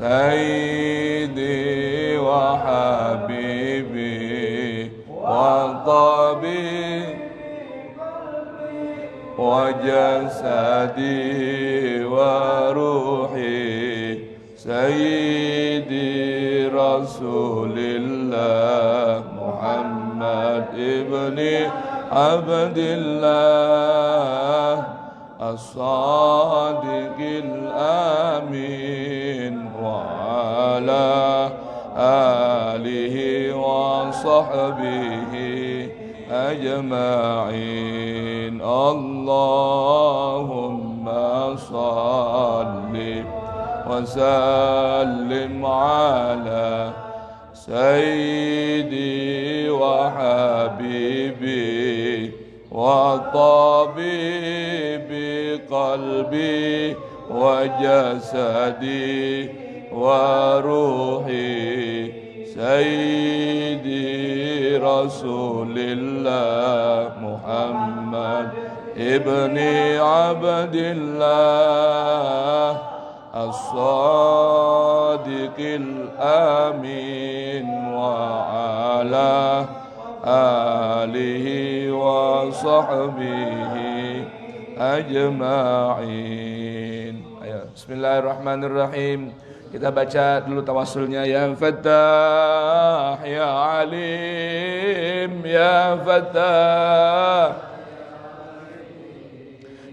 سيدي وحبيبي وطبيبي وجسدي وروحي سيدي رسول الله محمد ابن عبد الله الصادق الأمين وعلى آله وصحبه أجمعين. اللهم صل وسلم على سيدي وحبيبي وطبيبي قلبي وجسدي وروحي سيدي رسول الله محمد ابن عبد الله الصادق الأمين وعلى آله وصحبه ajma'in. Ayo, bismillahirrahmanirrahim. Kita baca dulu tawassulnya. Ya Fattah, ya Alim, ya Fattah,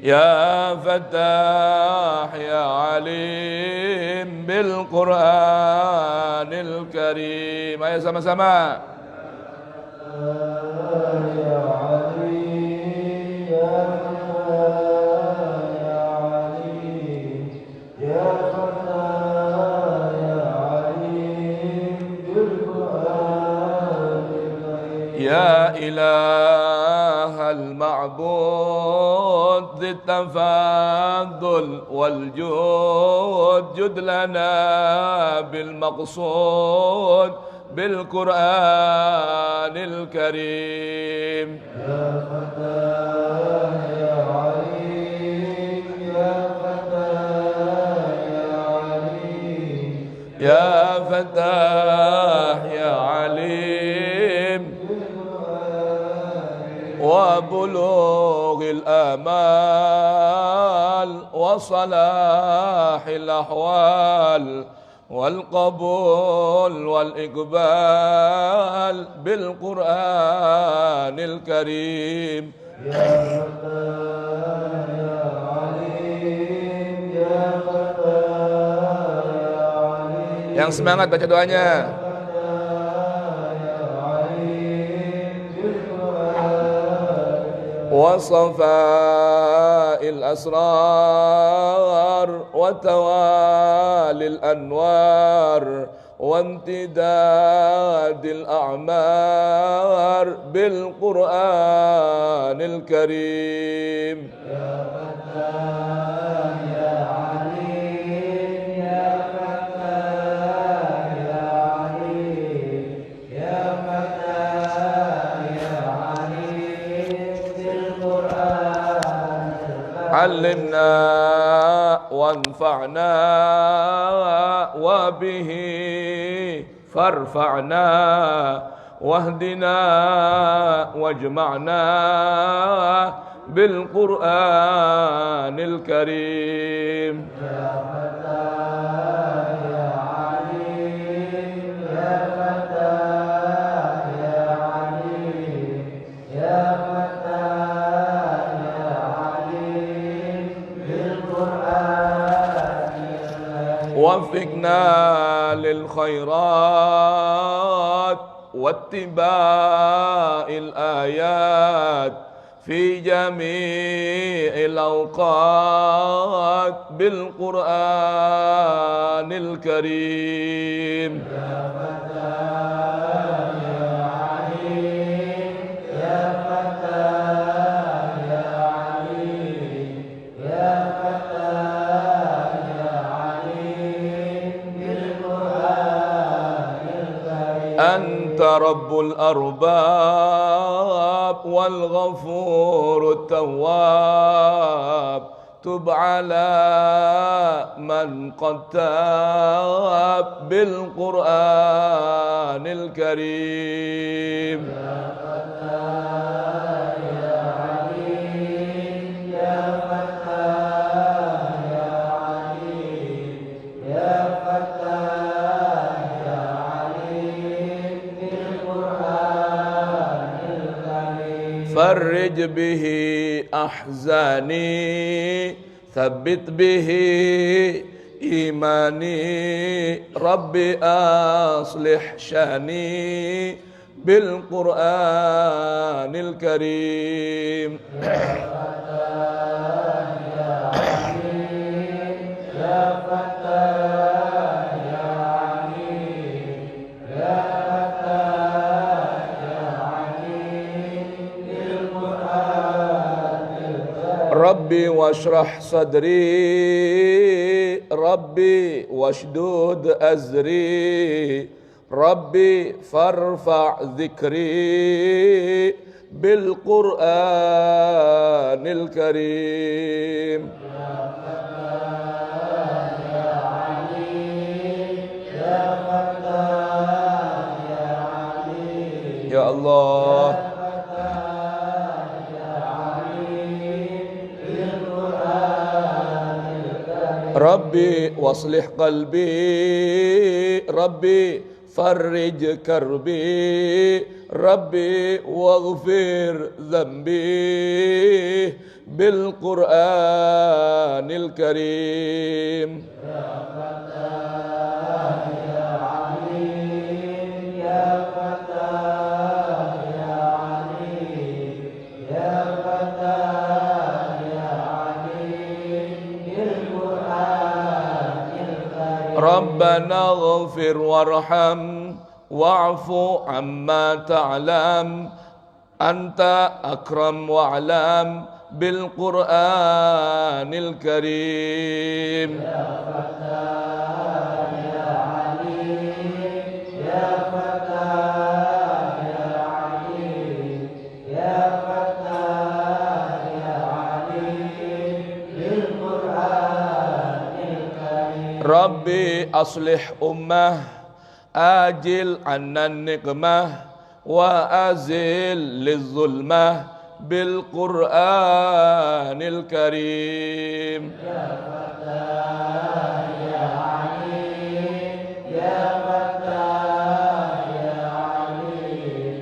ya Fattah, ya Alim bil Qur'anil Karim. Ayo sama-sama. يا إله المعبود ذي التفضل والجود جد لنا بالمقصود بالقرآن الكريم. يا فتاه يا عليم يا فتاه يا عليم يا فتاه يا عليم وبلوغ الآمال وصلاح الأحوال والقبول والإقبال بالقرآن الكريم. يا فتاه يا عليم يا فتاه يا عليم. Yang semangat baca doanya. وصفاء الأسرار وتوالي الأنوار وامتداد الأعمار بالقرآن الكريم. يا فتاه يا عليم يا فتاه يا عليم يا فتاه يا عليم بالقرآن علمنا وانفعنا وبه فارفعنا واهدنا واجمعنا بالقرآن الكريم. يا فتاه يا عليم يا فتاه يا عليم يا فتاه يا عليم بالقرآن وفقنا للخيرات واتباع الآيات في جميع الأوقات بالقرآن الكريم. يا فتاه يا عليم يا فتاه يا عليم يا فتاه يا عليم بالقرآن الكريم. أنت رب الأرباب والغفور التواب تب على من قد تاب بالقرآن الكريم فرج به أحزاني ثبت به إيماني ربي أصلح شاني بالقرآن الكريم ربي واشرح صدري ربي واشدود أزري ربي فارفع ذكري بالقرآن الكريم يا الله ربي واصلح قلبي ربي فرج كربي ربي واغفر ذنبي بالقرآن الكريم ربنا اغفر وارحم واعف عما تعلم أنت أكرم واعلم بالقرآن الكريم يا فتاح يا عليم يا فتاح يا عليم يا فتاح يا عليم بالقرآن الكريم ربي أصلح أمة آجل عنا النقمة وأزل للظلمة بالقرآن الكريم يا فتاح يا عليم يا فتاح يا عليم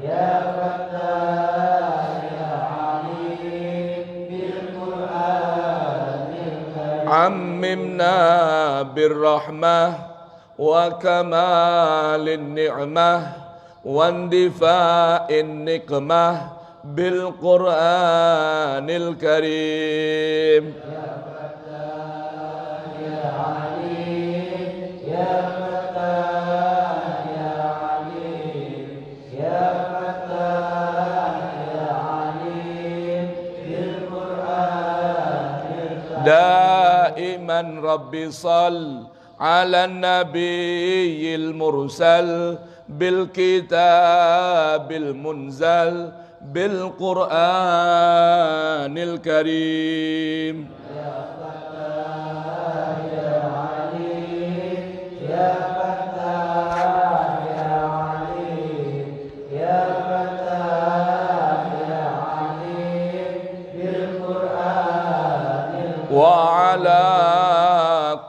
يا فتاح يا عليم بالقرآن الكريم عممنا بالرحمة وكمال النعمة واندفاع النقمة بالقرآن الكريم يا فتاح يا عليم يا فتاح يا عليم يا فتاح يا عليم بالقرآن الكريم دائما ربي صل على النبي المرسل بالكتاب المنزل بالقرآن الكريم يا فتاح يا عليم يا فتاح يا عليم يا فتاح يا عليم بالقرآن وعلى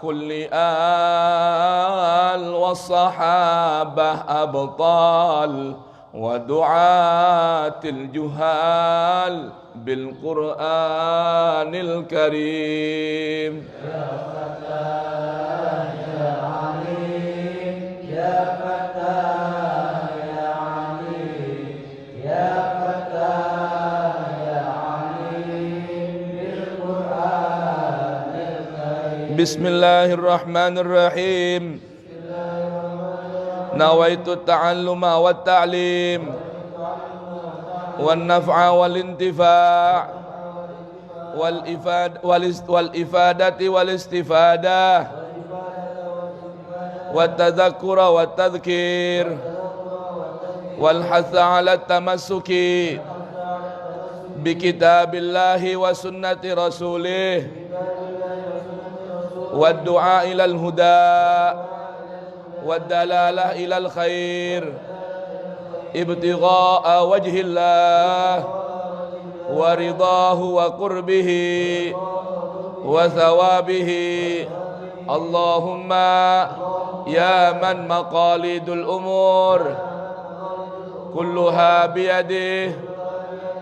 كل آل والصحابة أبطال ودعاة الجهال بالقرآن الكريم يا فتاح يا عليم يا فتاح يا عليم يا فتاح يا عليم بالقرآن الكريم بسم الله الرحمن الرحيم نويت التعلم والتعليم والنفع والانتفاع والإفادة والاستفادة والتذكر والتذكير والحث على التمسك بكتاب الله وسنة رسوله والدعاء إلى الهدى والدلالة إلى الخير ابتغاء وجه الله ورضاه وقربه وثوابه اللهم يا من مقاليد الأمور كلها بيده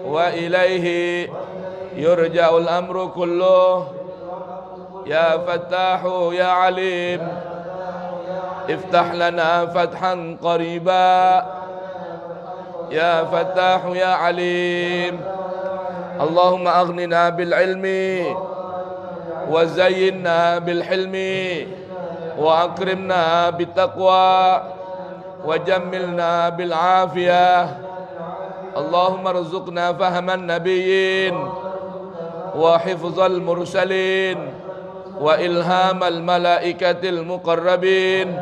وإليه يرجع الأمر كله يا فتاح يا عليم افتح لنا فتحا قريبا يا فتاح يا عليم اللهم أغننا بالعلم وزينا بالحلم وأكرمنا بالتقوى وجملنا بالعافية اللهم ارزقنا فهم النبيين وحفظ المرسلين وإلهام الملائكة المقربين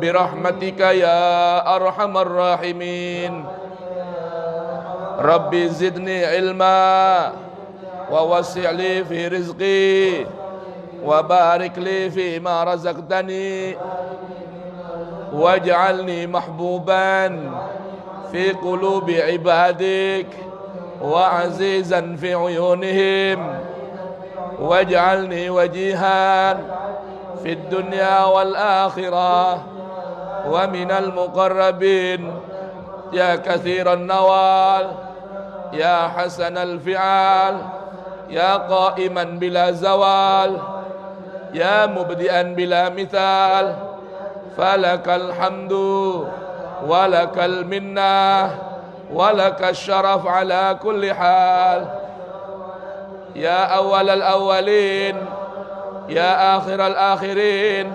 برحمتك يا أرحم الراحمين ربي زدني علما ووسع لي في رزقي وبارك لي فيما رزقتني واجعلني محبوبا في قلوب عبادك وعزيزا في عيونهم واجعلني وجيها في الدنيا والآخرة ومن المقربين يا كثير النوال يا حسن الفعال يا قائما بلا زوال يا مبدئا بلا مثال فلك الحمد ولك المنة ولك الشرف على كل حال يا أول الأولين يا آخر الآخرين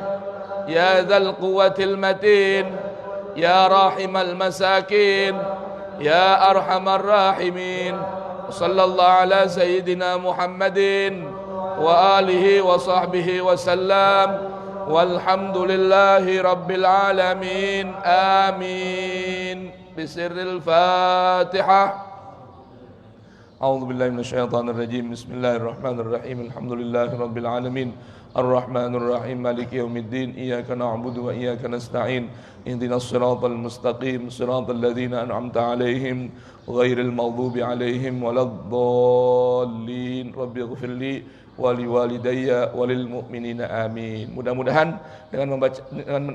يا ذا القوة المتين يا راحم المساكين يا أرحم الراحمين صلى الله على سيدنا محمد وآله وصحبه وسلم والحمد لله رب العالمين آمين بسر الفاتحة أعوذ بالله من الشيطان الرجيم بسم الله الرحمن الرحيم الحمد لله رب العالمين الرحمن الرحيم مالك يوم الدين إياك نعبد وإياك نستعين اهدنا الصراط المستقيم صراط الذين أنعمت عليهم غير المغضوب عليهم ولا الضالين رب اغفر لي waliwalidayya walil mu'minina amin. Mudah-mudahan dengan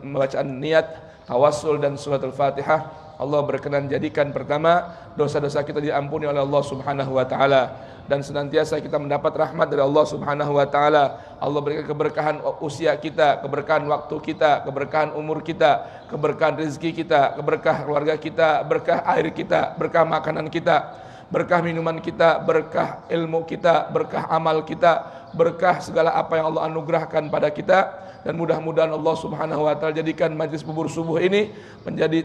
membacaan niat tawassul dan suratul Fatihah Allah berkenan jadikan pertama dosa-dosa kita diampuni oleh Allah Subhanahu wa taala dan senantiasa kita mendapat rahmat dari Allah Subhanahu wa taala. Allah berikan keberkahan usia kita, keberkahan waktu kita, keberkahan umur kita, keberkahan rezeki kita, keberkah keluarga kita, berkah air kita, berkah makanan kita, berkah minuman kita, berkah ilmu kita, berkah amal kita, berkah segala apa yang Allah anugerahkan pada kita. Dan mudah-mudahan Allah Subhanahu wa taala jadikan majlis bubur subuh ini menjadi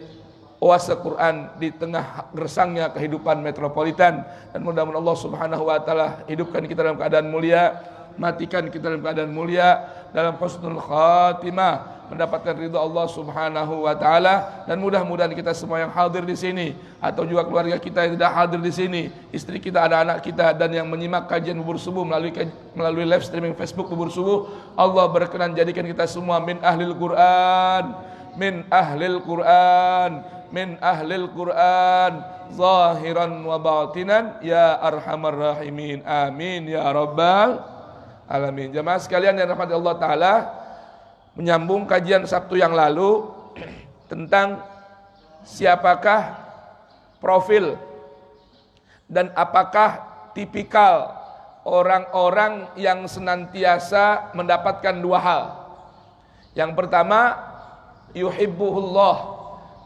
oase Quran di tengah gersangnya kehidupan metropolitan. Dan mudah-mudahan Allah Subhanahu wa taala hidupkan kita dalam keadaan mulia, matikan kita dalam keadaan mulia, dalam husnul khatimah, mendapatkan ridha Allah Subhanahu wa taala. Dan mudah-mudahan kita semua yang hadir di sini atau juga keluarga kita yang tidak hadir di sini, istri kita, anak-anak kita dan yang menyimak kajian bubur subuh melalui live streaming Facebook bubur subuh, Allah berkenan jadikan kita semua min ahlil Quran, min ahlil Quran, min ahlil Quran zahiran wa batinan ya arhamar rahimin amin ya rabbal alamin. Jemaah sekalian yang dirahmati Allah taala, menyambung kajian Sabtu yang lalu tentang siapakah profil dan apakah tipikal orang-orang yang senantiasa mendapatkan dua hal. Yang pertama, yuhibbuhullah,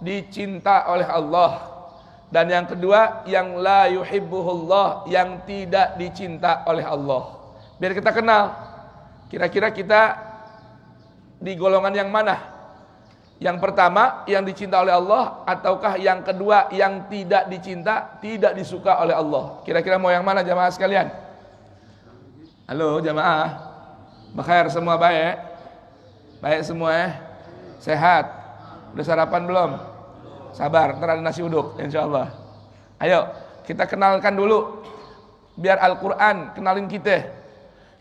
dicinta oleh Allah. Dan yang kedua, yang la yuhibbuhullah, yang tidak dicinta oleh Allah. Biar kita kenal, kira-kira kita di golongan yang mana? Yang pertama, yang dicinta oleh Allah, ataukah yang kedua, yang tidak dicinta, tidak disuka oleh Allah? Kira-kira mau yang mana jamaah sekalian? Halo jamaah, bakhair semua baik? Baik semua ya? Sehat? Udah sarapan belum? Sabar, ntar ada nasi uduk insyaallah. Ayo, kita kenalkan dulu. Biar Al-Quran kenalin kita.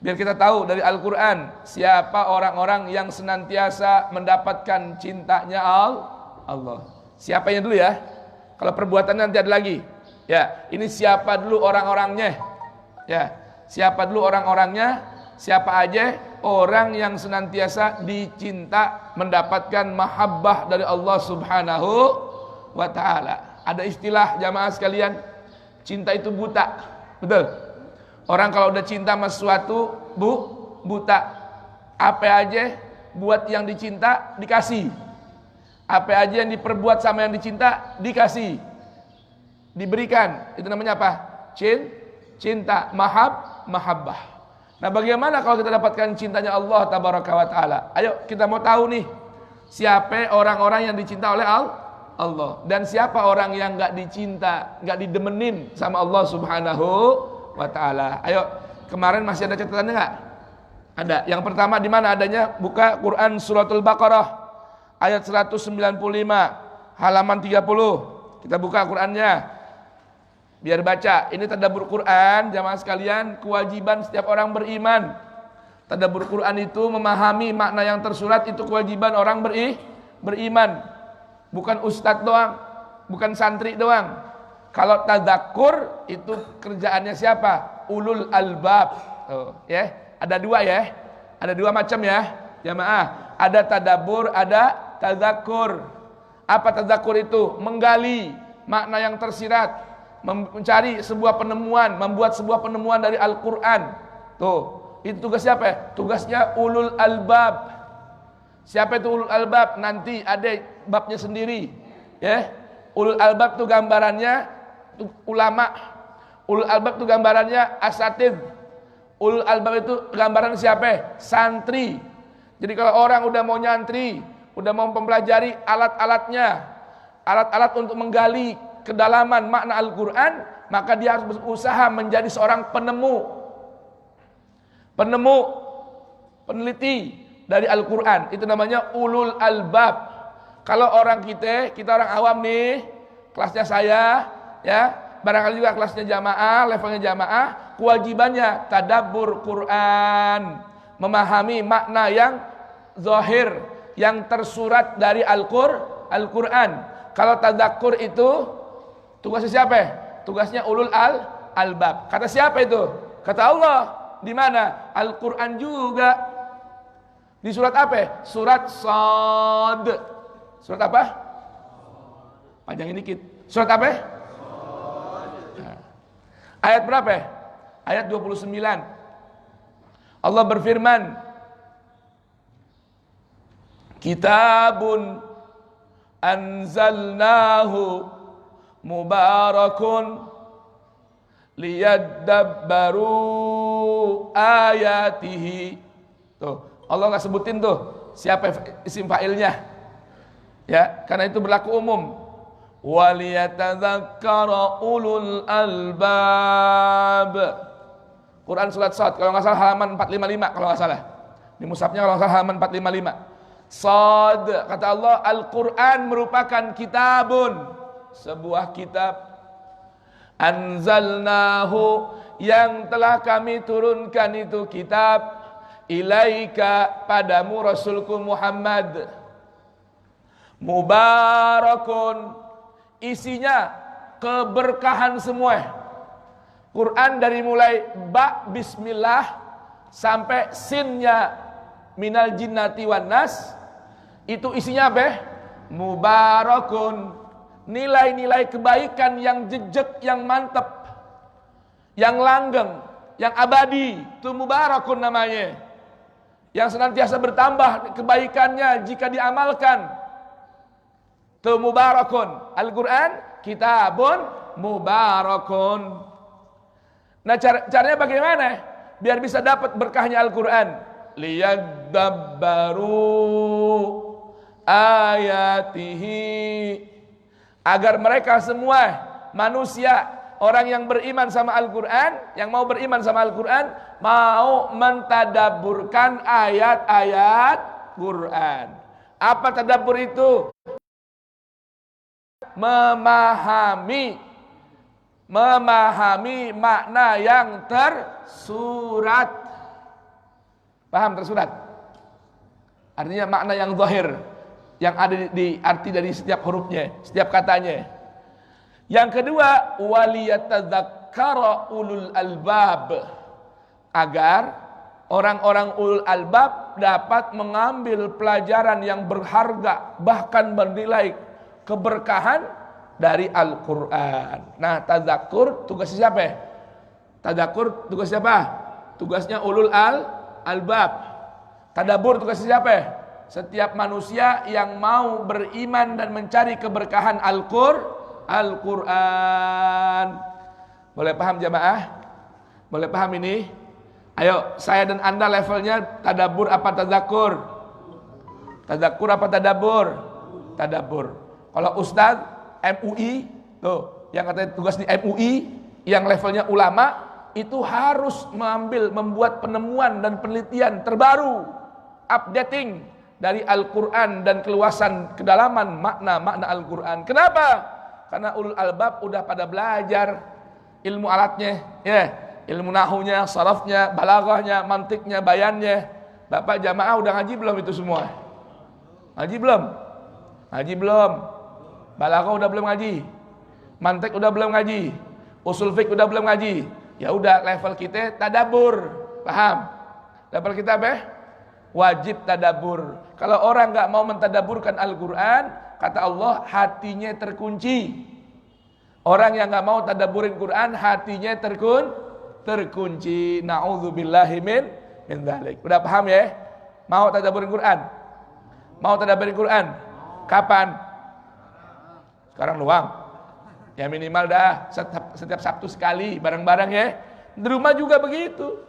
Biar kita tahu dari Al-Quran siapa orang-orang yang senantiasa mendapatkan cintanya Allah. Siapanya dulu ya. Kalau perbuatannya nanti ada lagi. Ya, ini siapa dulu orang-orangnya. Ya, siapa dulu orang-orangnya? Siapa aja orang yang senantiasa dicinta, mendapatkan mahabbah dari Allah Subhanahu wa ta'ala. Ada istilah jamaah sekalian, cinta itu buta. Betul? Orang kalau udah cinta sama sesuatu, buta. Apa aja buat yang dicinta, dikasih. Apa aja yang diperbuat sama yang dicinta, dikasih. Diberikan. Itu namanya apa? Cinta. Mahabbah. Nah, bagaimana kalau kita dapatkan cintanya Allah Tabaraka wa ta'ala? Ayo kita mau tahu nih, siapa orang-orang yang dicinta oleh Allah, dan siapa orang yang gak dicinta, gak didemenin sama Allah Subhanahu wa ta'ala. Ayo, kemarin masih ada catatannya gak? Ada. Yang pertama di mana adanya? Buka Quran Suratul Baqarah ayat 195 halaman 30. Kita buka Qurannya biar baca. Ini tadabbur Quran, jamaah sekalian, kewajiban setiap orang beriman. Tadabbur Quran itu memahami makna yang tersurat, itu kewajiban orang beriman. Bukan ustadz doang, bukan santri doang. Kalau tadzakur itu kerjaannya siapa? Ulul albab. Oh, ya, ada dua ya. Ada dua macam ya, jamaah. Ada tadabbur, ada tadzakur. Apa tadzakur itu? Menggali makna yang tersirat, mencari sebuah penemuan, membuat sebuah penemuan dari Al-Quran. Tuh, itu tugas siapa? Tugasnya ulul albab. Siapa itu ulul albab? Nanti ada babnya sendiri. Ya, ulul albab itu gambarannya itu ulama. Ulul albab itu gambarannya asatidz. Ulul albab itu gambaran siapa? Santri. Jadi kalau orang udah mau nyantri, udah mau mempelajari alat-alatnya, alat-alat untuk menggali kedalaman makna Al-Quran, maka dia harus berusaha menjadi seorang peneliti dari Al-Quran. Itu namanya ulul albab. Kalau orang kita orang awam nih, kelasnya saya, ya, barangkali juga kelasnya jamaah, levelnya jamaah, kewajibannya tadabbur Quran, memahami makna yang zahir, yang tersurat dari Al-Quran. Kalau tadzakur itu tugasnya siapa? Tugasnya ulul albab. Kata siapa itu? Kata Allah. Di mana? Al-Quran juga. Di surat apa? Surat Shad. Surat apa? Panjangin dikit. Surat apa? Nah. Ayat berapa? Ayat 29. Allah berfirman, Kitabun anzalnahu mubarakun liyadabbaru ayatihi. Tuh, Allah nggak sebutin tuh siapa isim fa'ilnya. Ya, karena itu berlaku umum. Waliyatadzakkara ulul albab. Quran surat Shad, kalau nggak salah halaman 455 kalau nggak salah. Di mushafnya kalau nggak salah halaman 455. Shad, kata Allah, Al-Quran merupakan kitabun, sebuah kitab. Anzalnahu, yang telah kami turunkan itu kitab, ilaika, padamu Rasulku Muhammad. Mubarakun, isinya keberkahan semua. Quran dari mulai ba bismillah sampai sinnya minal jinnati wan nas, itu isinya apa? Mubarakun, nilai-nilai kebaikan yang jejak, yang mantap, yang langgeng, yang abadi. Itu mubarakun namanya, yang senantiasa bertambah kebaikannya jika diamalkan. Itu mubarakun. Al-Quran kitabun mubarakun. Nah, caranya bagaimana biar bisa dapat berkahnya Al-Quran? Liyadabbaru ayatihi, agar mereka semua manusia, orang yang beriman sama Al-Quran, yang mau beriman sama Al-Quran, mau mentadabburkan ayat-ayat Quran. Apa tadabbur itu? Memahami memahami makna yang tersurat. Paham tersurat? Artinya makna yang zahir, yang ada di arti dari setiap hurufnya, setiap katanya. Yang kedua, waliyatadzakkara ulul albab, agar orang-orang ulul albab dapat mengambil pelajaran yang berharga, bahkan bernilai keberkahan dari Al-Quran. Nah, tadzakkur tugasnya siapa? Tadzakkur tugas siapa? Tugasnya ulul albab. Tadabbur tugasnya siapa? Setiap manusia yang mau beriman dan mencari keberkahan Al-Quran. Boleh paham jamaah? Boleh paham ini? Ayo, saya dan anda levelnya tadabbur apa tadzakkur? Tadzakkur apa tadabbur? Tadabbur. Kalau ustaz MUI, tuh, yang katanya tugas di MUI, yang levelnya ulama, itu harus membuat penemuan dan penelitian terbaru, updating dari Al-Quran dan keluasan kedalaman makna-makna Al-Quran. Kenapa? Karena ulul albab udah pada belajar ilmu alatnya, ya, ilmu nahunya, sarafnya, balaghahnya, mantiknya, bayannya. Bapak jamaah udah ngaji belum itu semua? Ngaji belum? Ngaji belum? Balaghah udah belum ngaji? Mantik udah belum ngaji? Usul fiqh udah belum ngaji? Ya udah, level kita tadabbur. Paham? Level kita apa? Wajib tadabbur. Kalau orang enggak mau mentadabburkan Al-Qur'an, kata Allah, hatinya terkunci. Orang yang enggak mau tadabburin Quran, hatinya terkunci. Nauzubillahi min dzalik. Udah paham ya? Mau tadabburin Quran? Mau tadabburin Quran? Kapan? Sekarang doang. Ya minimal dah setiap Sabtu sekali bareng-bareng ya. Di rumah juga begitu.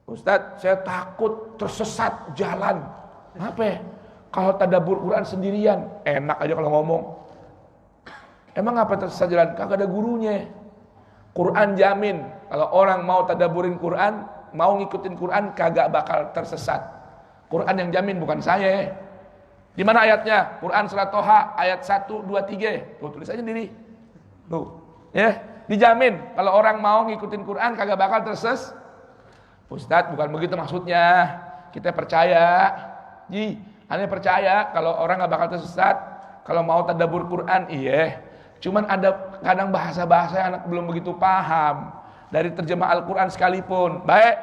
Ustadz, saya takut tersesat jalan. Kenapa? Kalau tadabbur Quran sendirian, enak aja kalau ngomong. Emang apa tersesat jalan? Kagak ada gurunya. Quran jamin, kalau orang mau tadabburin Quran, mau ngikutin Quran, kagak bakal tersesat. Quran yang jamin, bukan saya. Di mana ayatnya? Quran surat Toha ayat 1, 2, 3. Tuh, tulis aja sendiri. Tuh, ya, dijamin kalau orang mau ngikutin Quran kagak bakal tersesat. Ustadz, bukan begitu maksudnya. Kita percaya. Aneh percaya kalau orang gak bakal tersesat kalau mau tadabbur Quran, iya. Cuman ada kadang bahasa-bahasa yang anak belum begitu paham dari terjemah Al-Quran sekalipun. Baik,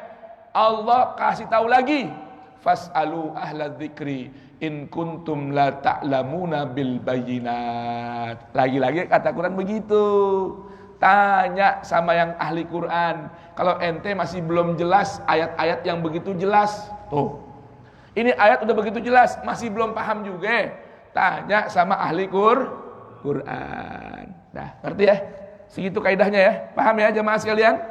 Allah kasih tahu lagi, fas'alu ahla dzikri in kuntum la ta'lamuna bil bayyinat. Lagi-lagi kata Quran begitu. Tanya sama yang ahli Quran. Kalau ente masih belum jelas ayat-ayat yang begitu jelas, tuh. Ini ayat udah begitu jelas, masih belum paham juga. Tanya sama ahli Quran. Nah, ngerti ya? Segitu kaidahnya ya. Paham ya jemaah sekalian?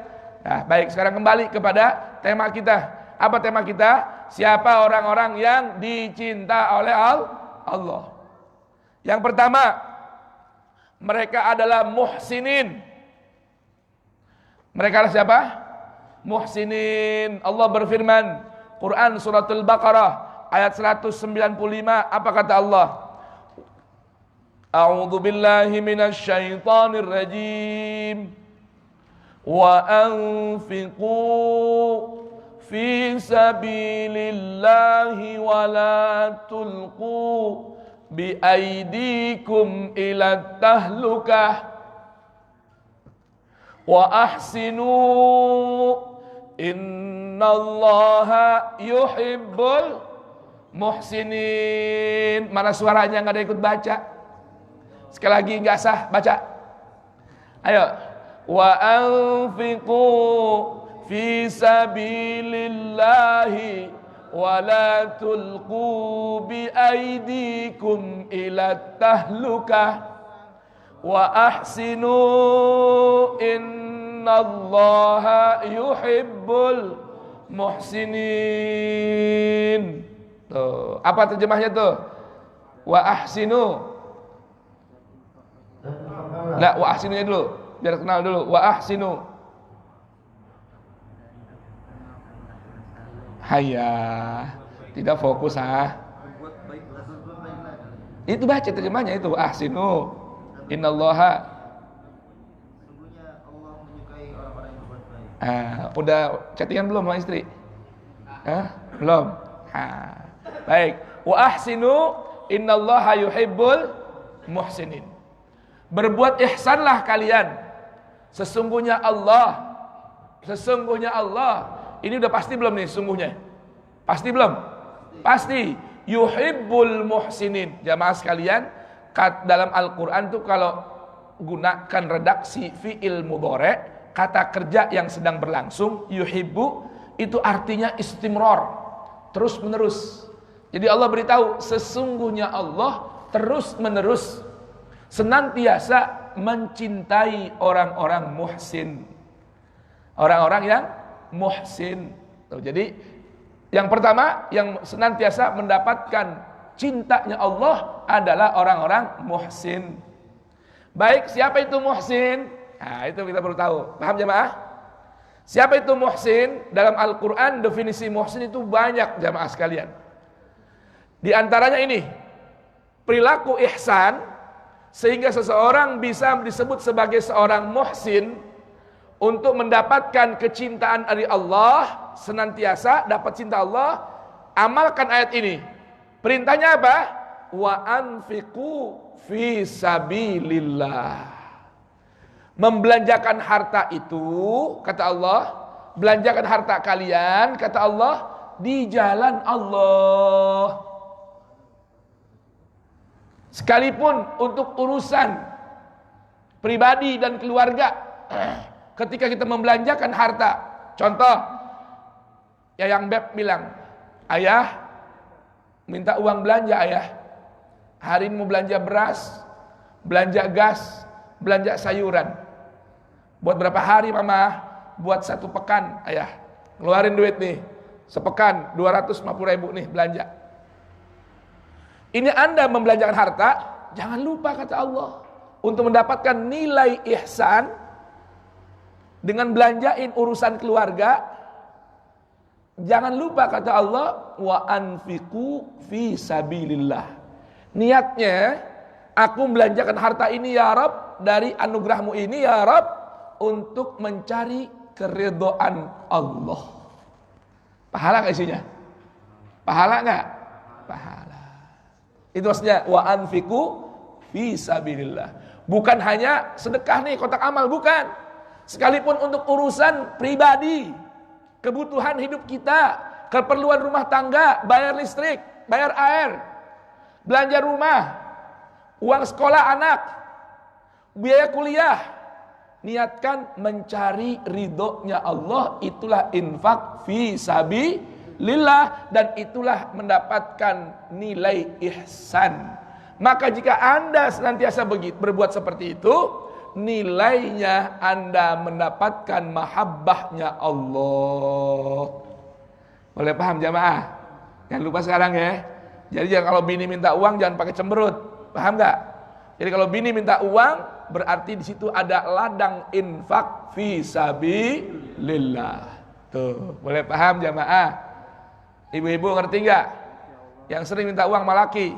Nah, baik, sekarang kembali kepada tema kita. Apa tema kita? Siapa orang-orang yang dicinta oleh Allah? Yang pertama, mereka adalah muhsinin. Mereka adalah siapa? Muhsinin. Allah berfirman, Quran suratul Baqarah ayat 195, apa kata Allah? A'udzu billahi minasy syaithanir rajim. Wa anfiqu fi sabilillahi wa la tulqu bi aydikum ila tahlukah wa ahsinu innallaha yuhibbul muhsinin. Mana suaranya, nggak ada ikut baca? Sekali lagi nggak sah, baca. Ayo. Wa anfiqu fi sabilillahi wa la tulqu bi aydikum ila tahlukah wa ahsinu innallaha yuhibbul muhsinin. Tuh, apa terjemahnya tuh? Wa ahsinu. Nah, wa ahsinunya dulu, biar kenal dulu. Wa ahsinu. Hayya, tidak fokus Itu baca terjemahnya itu, ahsinu innallaha. Udah chattingan belum sama istri? Belum. Baik. Wa ahsinu innallaha yuhibbul muhsinin. Berbuat ihsanlah kalian. Sesungguhnya Allah. Ini udah pasti belum nih sesungguhnya? Pasti belum? Pasti. Yuhibbul muhsinin. Jamaah sekalian, dalam Al-Quran tuh kalau gunakan redaksi fi'il mudhari', kata kerja yang sedang berlangsung, yuhibbu, itu artinya istimrar, terus menerus. Jadi Allah beritahu, sesungguhnya Allah terus menerus senantiasa mencintai orang-orang muhsin. Orang-orang yang muhsin. Jadi yang pertama yang senantiasa mendapatkan cintanya Allah adalah orang-orang muhsin. Baik, siapa itu muhsin? Itu kita perlu tahu. Paham jamaah? Siapa itu muhsin? Dalam Al-Quran definisi muhsin itu banyak jamaah sekalian. Di antaranya ini, perilaku ihsan sehingga seseorang bisa disebut sebagai seorang muhsin untuk mendapatkan kecintaan dari Allah, senantiasa dapat cinta Allah. Amalkan ayat ini. Perintahnya apa? Wa anfiqu fi sabilillah. Membelanjakan harta itu, kata Allah, belanjakan harta kalian, kata Allah, di jalan Allah. Sekalipun untuk urusan pribadi dan keluarga, ketika kita membelanjakan harta, contoh, Yayang Beb bilang, ayah, minta uang belanja ayah. Hari ini mau belanja beras, belanja gas, belanja sayuran. Buat berapa hari mama? Buat 1 pekan ayah. Keluarin duit nih, sepekan 250.000 nih belanja. Ini Anda membelanjakan harta, jangan lupa kata Allah, untuk mendapatkan nilai ihsan dengan belanjain urusan keluarga. Jangan lupa kata Allah, wa anfiqu fi sabilillah. Niatnya, aku belanjakan harta ini ya Rabb, dari anugerahmu ini ya Rabb, untuk mencari keridhaan Allah. Pahala gak isinya? Pahala gak? Pahala. Itu maksudnya wa anfiqu fi sabilillah. Bukan hanya sedekah nih kotak amal, bukan. Sekalipun untuk urusan pribadi, kebutuhan hidup kita, keperluan rumah tangga, bayar listrik, bayar air, belanja rumah, uang sekolah anak, biaya kuliah, niatkan mencari ridhonya Allah, itulah infak fi sabilillah, dan itulah mendapatkan nilai ihsan. Maka jika Anda senantiasa berbuat seperti itu, nilainya Anda mendapatkan mahabbahnya Allah. Boleh paham jamaah? Jangan lupa sekarang ya. Jadi kalau bini minta uang jangan pakai cemberut. Paham gak? Jadi kalau bini minta uang, berarti di situ ada ladang infak fi sabilillah. Tuh, boleh paham jamaah? Ibu-ibu ngerti gak? Yang sering minta uang sama laki.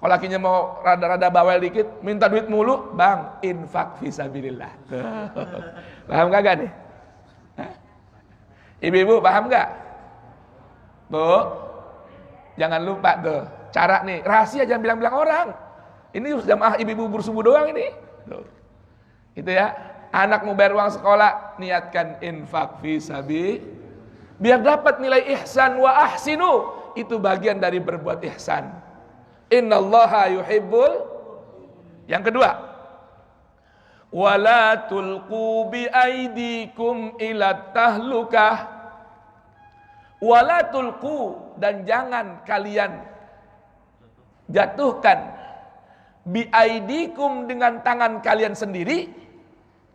Kalau lakinya mau rada-rada bawel dikit, minta duit mulu, bang, infak fi sabilillah. Paham kagak nih? Ibu-ibu paham gak? Tuh, jangan lupa tuh, cara nih, rahasia jangan bilang-bilang orang. Ini jamaah ibu-ibu bersubuh doang ini. Tuh. Itu ya, anak mau bayar uang sekolah, niatkan infak fi sabilillah. Biar dapat nilai ihsan wa ahsinu, itu bagian dari berbuat ihsan. Innallaha yuhibbul. Yang kedua, wala tulqu bi aidikum ila tahlukah. Wala tulqu, dan jangan kalian jatuhkan bi aidikum, dengan tangan kalian sendiri,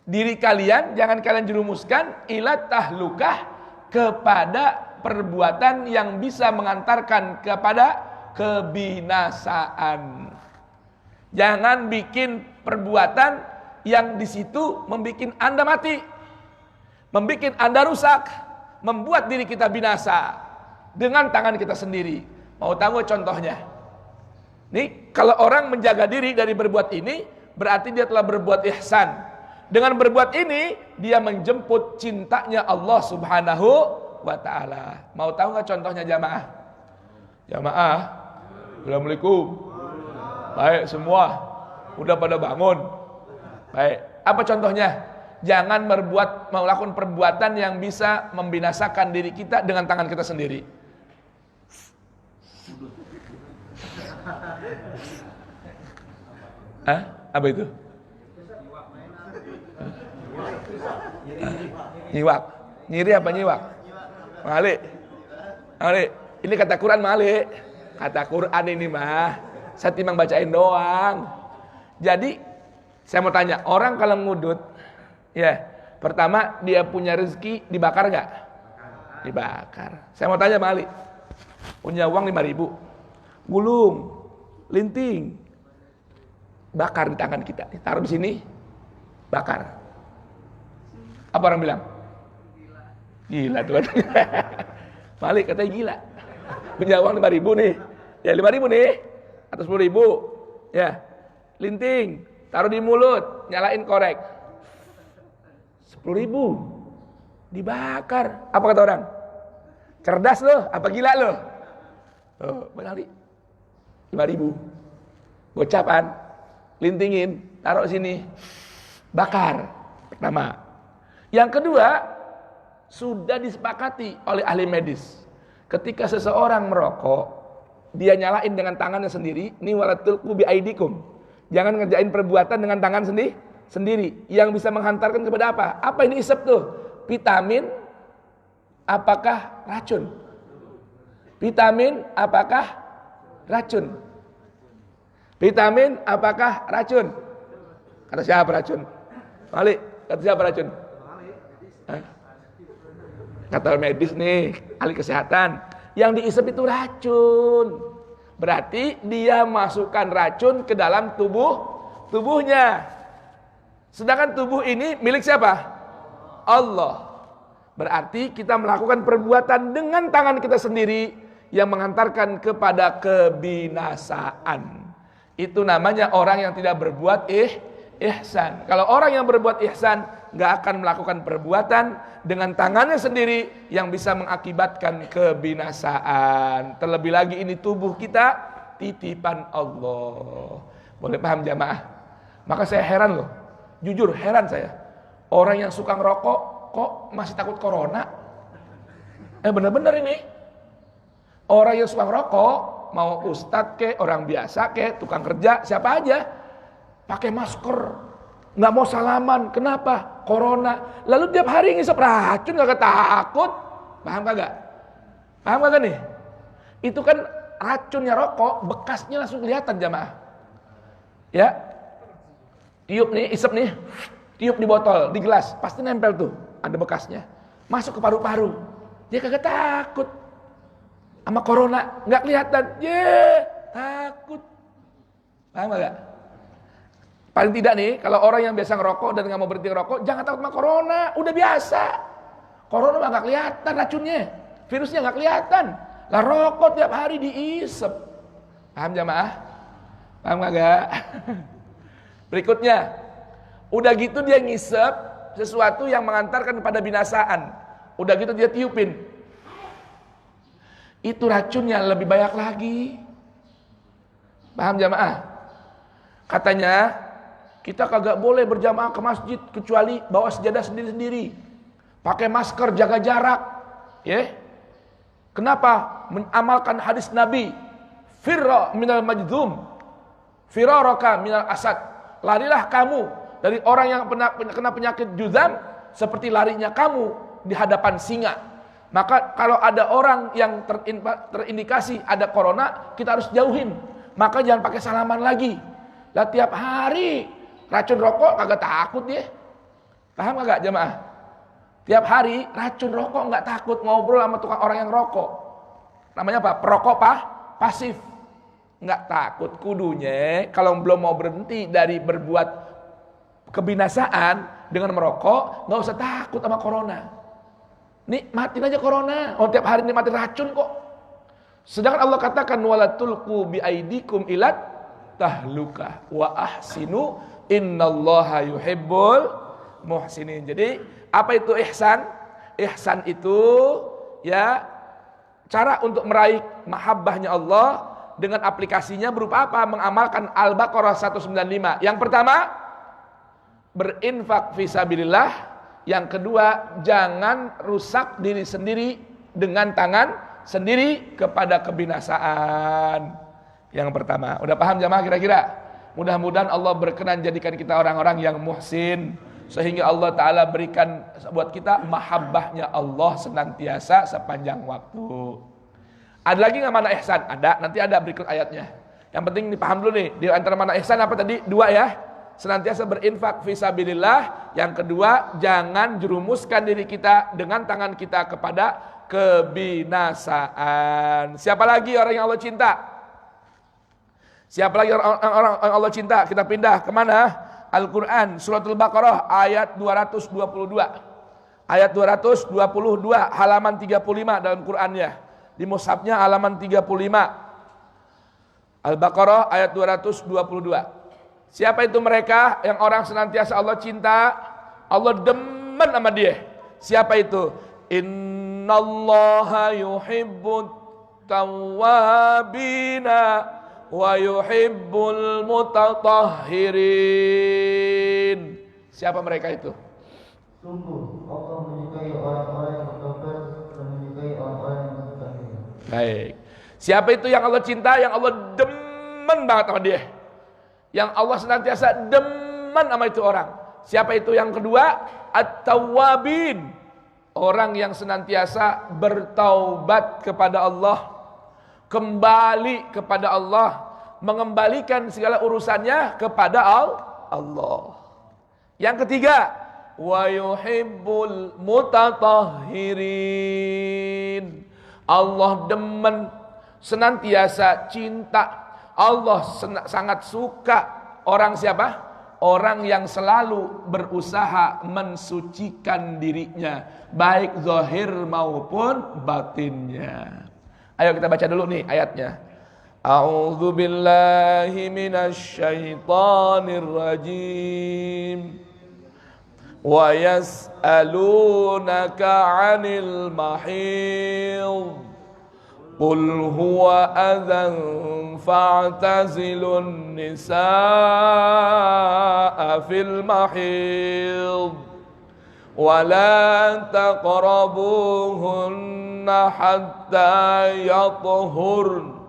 diri kalian jangan kalian jerumuskan ila tahlukah, kepada perbuatan yang bisa mengantarkan kepada kebinasaan. Jangan bikin perbuatan yang di situ membuat Anda mati, membuat Anda rusak, membuat diri kita binasa dengan tangan kita sendiri. Mau tahu contohnya? Nih, kalau orang menjaga diri dari berbuat ini, berarti dia telah berbuat ihsan. Dengan berbuat ini, dia menjemput cintanya Allah Subhanahu wa ta'ala. Mau tahu nggak contohnya jamaah? Jamaah, Assalamualaikum. Baik semua, udah pada bangun. Baik, apa contohnya? Jangan melakukan perbuatan yang bisa membinasakan diri kita dengan tangan kita sendiri. Hah? Apa itu? Nyiwak. Nyiri apa nyiwak? Malik. Malik. Ini kata Quran Malik. Kata Quran ini mah. Saya timbang bacain doang. Jadi saya mau tanya, orang kalau ngudut, ya, pertama dia punya rezeki dibakar nggak? Dibakar. Saya mau tanya Malik, punya uang 5.000, gulung, linting, bakar di tangan kita, taruh di sini, bakar. Apa orang bilang? Gila tuh. Malik katanya gila. Punya uang 5.000 nih, ya 5.000 nih, atau 10.000, ya, linting, taruh di mulut, nyalain korek, 10.000 dibakar. Apa kata orang? Cerdas loh, apa gila loh? Oh, Malik 5.000 gocapan, lintingin, taruh sini, bakar. Pertama. Yang kedua, sudah disepakati oleh ahli medis. Ketika seseorang merokok, dia nyalain dengan tangannya sendiri. Ini walatulqu biaidikum. Jangan ngerjain perbuatan dengan tangan sendiri. Yang bisa menghantarkan kepada apa? Apa ini isep tuh? Vitamin, apakah racun? Vitamin, apakah racun? Vitamin, apakah racun? Kata siapa racun? Malik, kata siapa racun? Hah? Kata medis nih, ahli kesehatan, yang diisep itu racun. Berarti dia masukkan racun ke dalam tubuhnya. Sedangkan tubuh ini milik siapa? Allah. Berarti kita melakukan perbuatan dengan tangan kita sendiri yang menghantarkan kepada kebinasaan. Itu namanya orang yang tidak berbuat ihsan. Kalau orang yang berbuat ihsan nggak akan melakukan perbuatan dengan tangannya sendiri yang bisa mengakibatkan kebinasaan. Terlebih lagi ini tubuh kita titipan Allah. Boleh paham jamaah? Maka saya heran loh, jujur heran saya. Orang yang suka ngerokok kok masih takut corona? Benar-benar ini. Orang yang suka ngerokok, mau ustadz ke, orang biasa ke, tukang kerja, siapa aja, pakai masker, nggak mau salaman. Kenapa? Corona. Lalu tiap hari ngisep racun, nggak takut? Paham kagak? Paham kagak nih? Itu kan racunnya rokok, bekasnya langsung kelihatan jamaah. Ya, tiup nih, isep nih, tiup di botol, di gelas, pasti nempel tuh, ada bekasnya. Masuk ke paru-paru, dia kagak takut sama corona, nggak kelihatan, takut. Paham kagak? Paling tidak nih, kalau orang yang biasa ngerokok dan nggak mau berhenti ngerokok, jangan takut sama corona, udah biasa. Corona mah nggak kelihatan racunnya, virusnya nggak kelihatan. Lah rokok tiap hari diisep. Paham jamaah? Paham kagak? Berikutnya, udah gitu dia ngisep sesuatu yang mengantarkan pada binasaan. Udah gitu dia tiupin. Itu racunnya lebih banyak lagi. Paham jamaah? Katanya kita kagak boleh berjamaah ke masjid kecuali bawa sejadah sendiri-sendiri. Pakai masker, jaga jarak. Ya. Kenapa? Mengamalkan hadis Nabi. Firra minal majdzum, firaraka minal asad. Larilah kamu dari orang yang kena penyakit juzam seperti larinya kamu di hadapan singa. Maka kalau ada orang yang terindikasi ada corona, kita harus jauhin. Maka jangan pakai salaman lagi. Lah tiap hari racun rokok kagak takut dia. Paham kagak jemaah? Tiap hari racun rokok nggak takut ngobrol sama tukang orang yang rokok. Namanya apa? Perokok pasif. Nggak takut. Kudunya kalau belum mau berhenti dari berbuat kebinasaan dengan merokok, nggak usah takut sama corona. Nikmatin aja corona. Oh tiap hari nikmatin racun kok. Sedangkan Allah katakan wala tulqu biaidikum ilat tahlukah wa ahsinu innallaha yuhibbul muhsinin. Jadi apa itu ihsan? Ihsan itu ya cara untuk meraih mahabbahnya Allah dengan aplikasinya berupa apa? Mengamalkan Al-Baqarah 195. Yang pertama, berinfak fisabilillah. Yang kedua, jangan rusak diri sendiri dengan tangan sendiri kepada kebinasaan. Yang pertama, udah paham jamaah kira-kira? Mudah-mudahan Allah berkenan jadikan kita orang-orang yang muhsin, sehingga Allah Ta'ala berikan buat kita mahabbahnya Allah senantiasa sepanjang waktu. Ada lagi nggak mana ihsan? Ada, nanti ada berikut ayatnya. Yang penting dipaham dulu nih, di antara mana ihsan apa tadi? Dua ya. Senantiasa berinfak fisabilillah. Yang kedua, jangan jerumuskan diri kita dengan tangan kita kepada kebinasaan. Siapa lagi orang yang Allah cinta? Siapa lagi orang yang Allah cinta? Kita pindah kemana? Al-Quran, suratul Baqarah ayat 222. Ayat 222, halaman 35 dalam Qurannya. Di mushafnya halaman 35. Al-Baqarah ayat 222. Siapa itu mereka yang orang senantiasa Allah cinta, Allah demen sama dia? Siapa itu? Innallaha yuhibbut tawwabina wa yuhibbul mutatahhirin. Siapa mereka itu? Sungguh Allah menyukai orang-orang yang bertobat dan menyukai orang-orang yang mutahhir. Baik. Siapa itu yang Allah cinta, yang Allah demen banget sama dia? Yang Allah senantiasa demen sama itu orang. Siapa itu yang kedua? At-Tawwabin. Orang yang senantiasa bertaubat kepada Allah, kembali kepada Allah, mengembalikan segala urusannya kepada Allah. Yang ketiga, wa yuhibbul mutatahhirin. Allah demen, senantiasa cinta. Allah sangat suka orang siapa? Orang yang selalu berusaha mensucikan dirinya, baik zahir maupun batinnya. Ayo kita baca dulu nih ayatnya. A'udzu billahi minasy syaithanir rajim. Wa yas'alunaka 'anil mahid. Qul huwa adhan fa'tazilun nisaa fil mahid wa la taqrabuhunna hatta yatahurn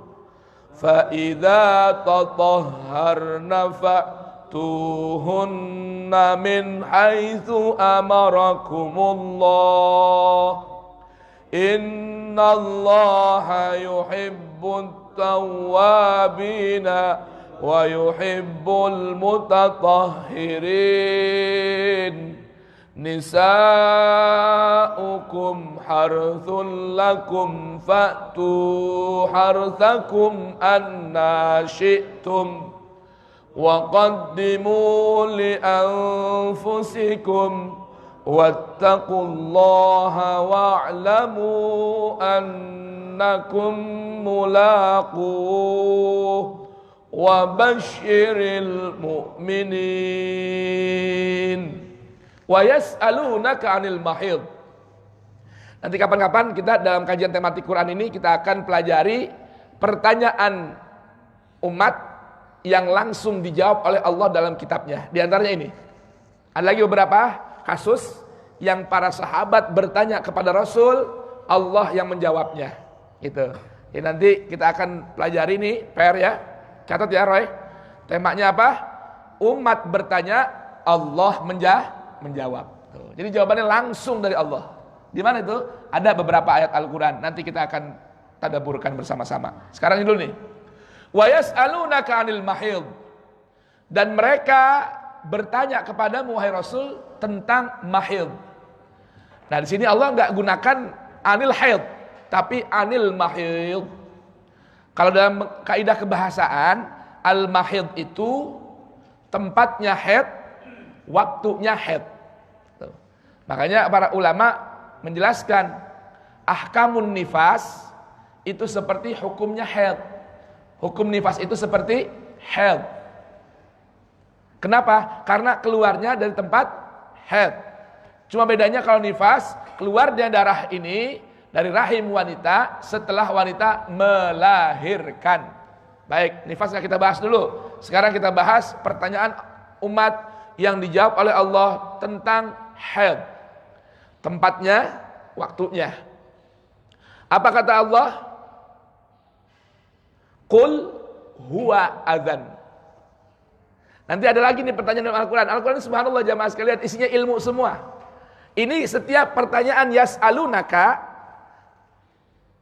fa idza tatahharna fa'tuhunna min haitsu amarakumullah. Innallaha yuhibbut tawwabina wa yuhibbul mutatahhirin. Nisa'ukum harthul lakum fa'tu harthakum anna syi'tum wa qaddimu li anfusikum wattaqullaha wa'lamu annakum mulaquh wa basyiril mu'minin. Wa yas'alunaka 'anil mahid. Nanti kapan-kapan kita dalam kajian tematik Quran ini kita akan pelajari pertanyaan umat yang langsung dijawab oleh Allah dalam kitabnya. Di antaranya ini. Ada lagi beberapa kasus yang para sahabat bertanya kepada Rasul, Allah yang menjawabnya. Gitu. Jadi nanti kita akan pelajari nih, PR ya. Catat ya Roy. Temanya apa? Umat bertanya, Allah menjawab. Tuh. Jadi jawabannya langsung dari Allah. Di mana itu? Ada beberapa ayat Al-Quran. Nanti kita akan tadaburkan bersama-sama. Sekarang ini dulu nih. Wa yas'alunaka 'anil mahid. Dan mereka bertanya kepadamu wahai Rasul tentang mahid. Nah di sini Allah nggak gunakan anil haid, tapi anil mahid. Kalau dalam kaidah kebahasaan, al mahid itu tempatnya haid, waktunya haid. Tuh. Makanya para ulama menjelaskan ahkamun nifas itu seperti hukumnya haid. Hukum nifas itu seperti haid. Kenapa? Karena keluarnya dari tempat haid. Cuma bedanya kalau nifas, keluarnya darah ini dari rahim wanita setelah wanita melahirkan. Baik, nifasnya kita bahas dulu. Sekarang kita bahas pertanyaan umat yang dijawab oleh Allah tentang haid. Tempatnya, waktunya. Apa kata Allah? Qul huwa adzan. Nanti ada lagi nih pertanyaan dalam Al-Quran. Al-Quran subhanallah jamaah sekalian isinya ilmu semua. Ini setiap pertanyaan yas'alunaka,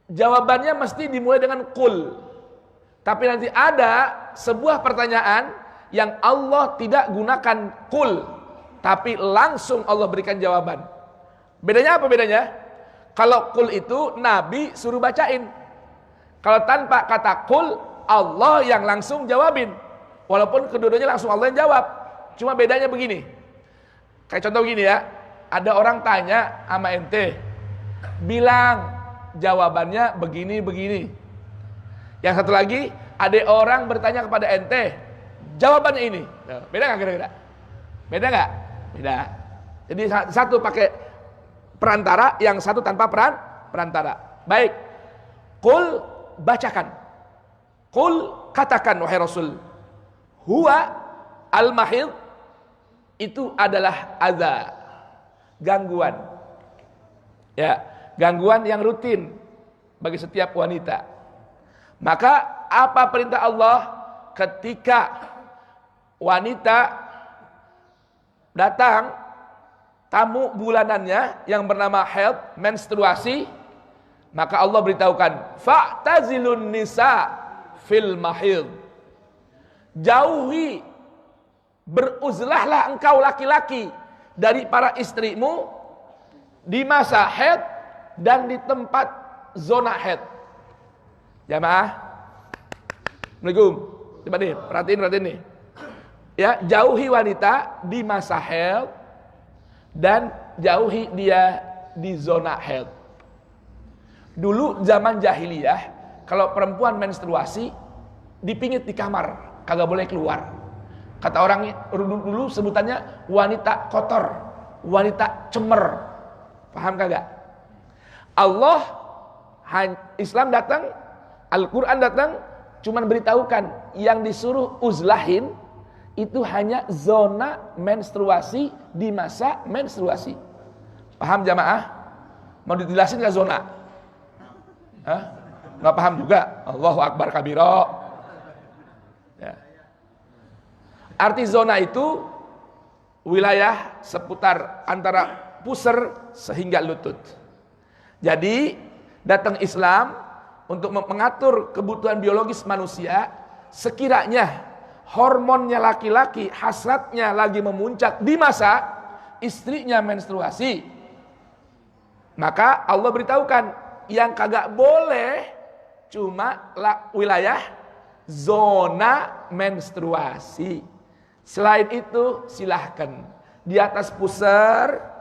jawabannya mesti dimulai dengan qul. Tapi nanti ada sebuah pertanyaan yang Allah tidak gunakan qul, tapi langsung Allah berikan jawaban. Bedanya apa bedanya? Kalau qul itu Nabi suruh bacain. Kalau tanpa kata qul, Allah yang langsung jawabin. Walaupun kedua-duanya langsung Allah yang jawab. Cuma bedanya begini. Kayak contoh gini ya. Ada orang tanya sama ente, bilang jawabannya begini-begini. Yang satu lagi, ada orang bertanya kepada ente, jawabannya ini. Beda nggak kira-kira? Beda nggak? Beda. Jadi satu pakai perantara, yang satu tanpa perantara. Baik. Qul, bacakan. Qul, katakan wahai Rasul. Huwa al-mahid, itu adalah adza, gangguan. Ya, gangguan yang rutin bagi setiap wanita. Maka apa perintah Allah ketika wanita datang tamu bulanannya yang bernama haid, menstruasi, maka Allah beritahukan, fa'tazilun nisa fil mahid. Jauhi, beruzlahlah engkau laki-laki dari para istrimu di masa haid dan di tempat zona haid. Jamaah, Assalamualaikum. Coba nih, perhatiin nih. Ya, jauhi wanita di masa haid dan jauhi dia di zona haid. Dulu zaman jahiliyah, kalau perempuan menstruasi dipingit di kamar, kagak boleh keluar. Kata orang dulu sebutannya wanita kotor, wanita cemer. Paham kagak? Islam datang, Al-Quran datang, cuman beritahukan yang disuruh uzlahin itu hanya zona menstruasi di masa menstruasi. Paham jamaah? Mau dijelasin nggak zona? Hah? Nggak paham juga? Allahu Akbar kabiro. Ya. Arti zona itu wilayah seputar antara pusar sehingga lutut. Jadi datang Islam untuk mengatur kebutuhan biologis manusia. Sekiranya hormonnya laki-laki, hasratnya lagi memuncak di masa istrinya menstruasi, maka Allah beritahukan yang kagak boleh cuma wilayah zona menstruasi. Selain itu silahkan di atas pusar.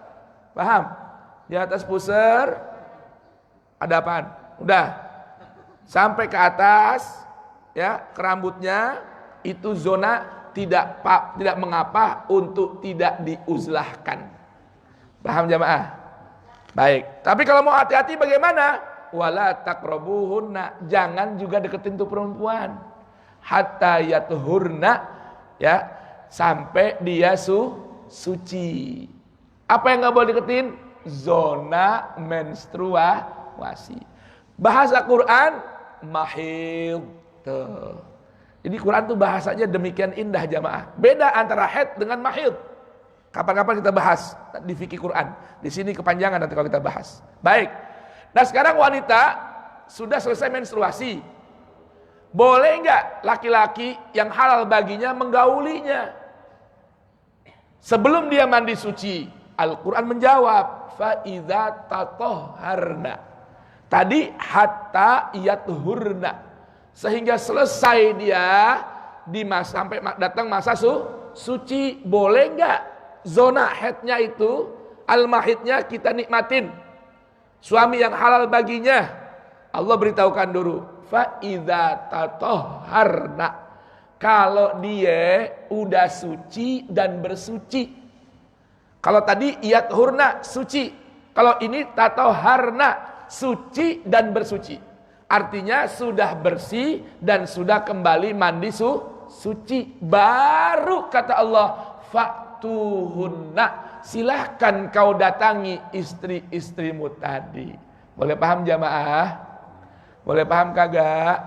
Paham? Di atas pusar ada apaan? Udah sampai ke atas ya, ke rambutnya, itu zona tidak mengapa untuk tidak diuzlahkan. Paham jamaah? Baik. Tapi kalau mau hati-hati bagaimana? Wala taqrabuhunna, jangan juga deketin tuh perempuan hatta yatuhurna, ya, sampai dia suci. Apa yang nggak boleh deketin? Zona menstruasi. Bahasa Quran mahid. Tuh. Jadi Quran tuh bahasanya demikian indah jamaah. Beda antara haid dengan mahid. Kapan-kapan kita bahas di fikih Quran. Di sini kepanjangan nanti kalau kita bahas. Baik. Nah sekarang wanita sudah selesai menstruasi. Boleh nggak laki-laki yang halal baginya menggaulinya? Sebelum dia mandi suci, Al-Quran menjawab, فَإِذَا تَطَهَّرْنَا. Tadi hatta yatuhurna, sehingga selesai dia sampai datang masa suci. Boleh nggak zona haidnya itu, al-mahidnya kita nikmatin? Suami yang halal baginya, Allah beritahukan dulu, فَإِذَا تَطَهَّرْنَا, kalau dia udah suci dan bersuci. Kalau tadi yathurna suci, kalau ini tatoharna suci dan bersuci. Artinya sudah bersih dan sudah kembali mandi suci. Baru kata Allah, fa'tuhunna, silahkan kau datangi istri-istrimu tadi. Boleh paham jamaah? Boleh paham kagak?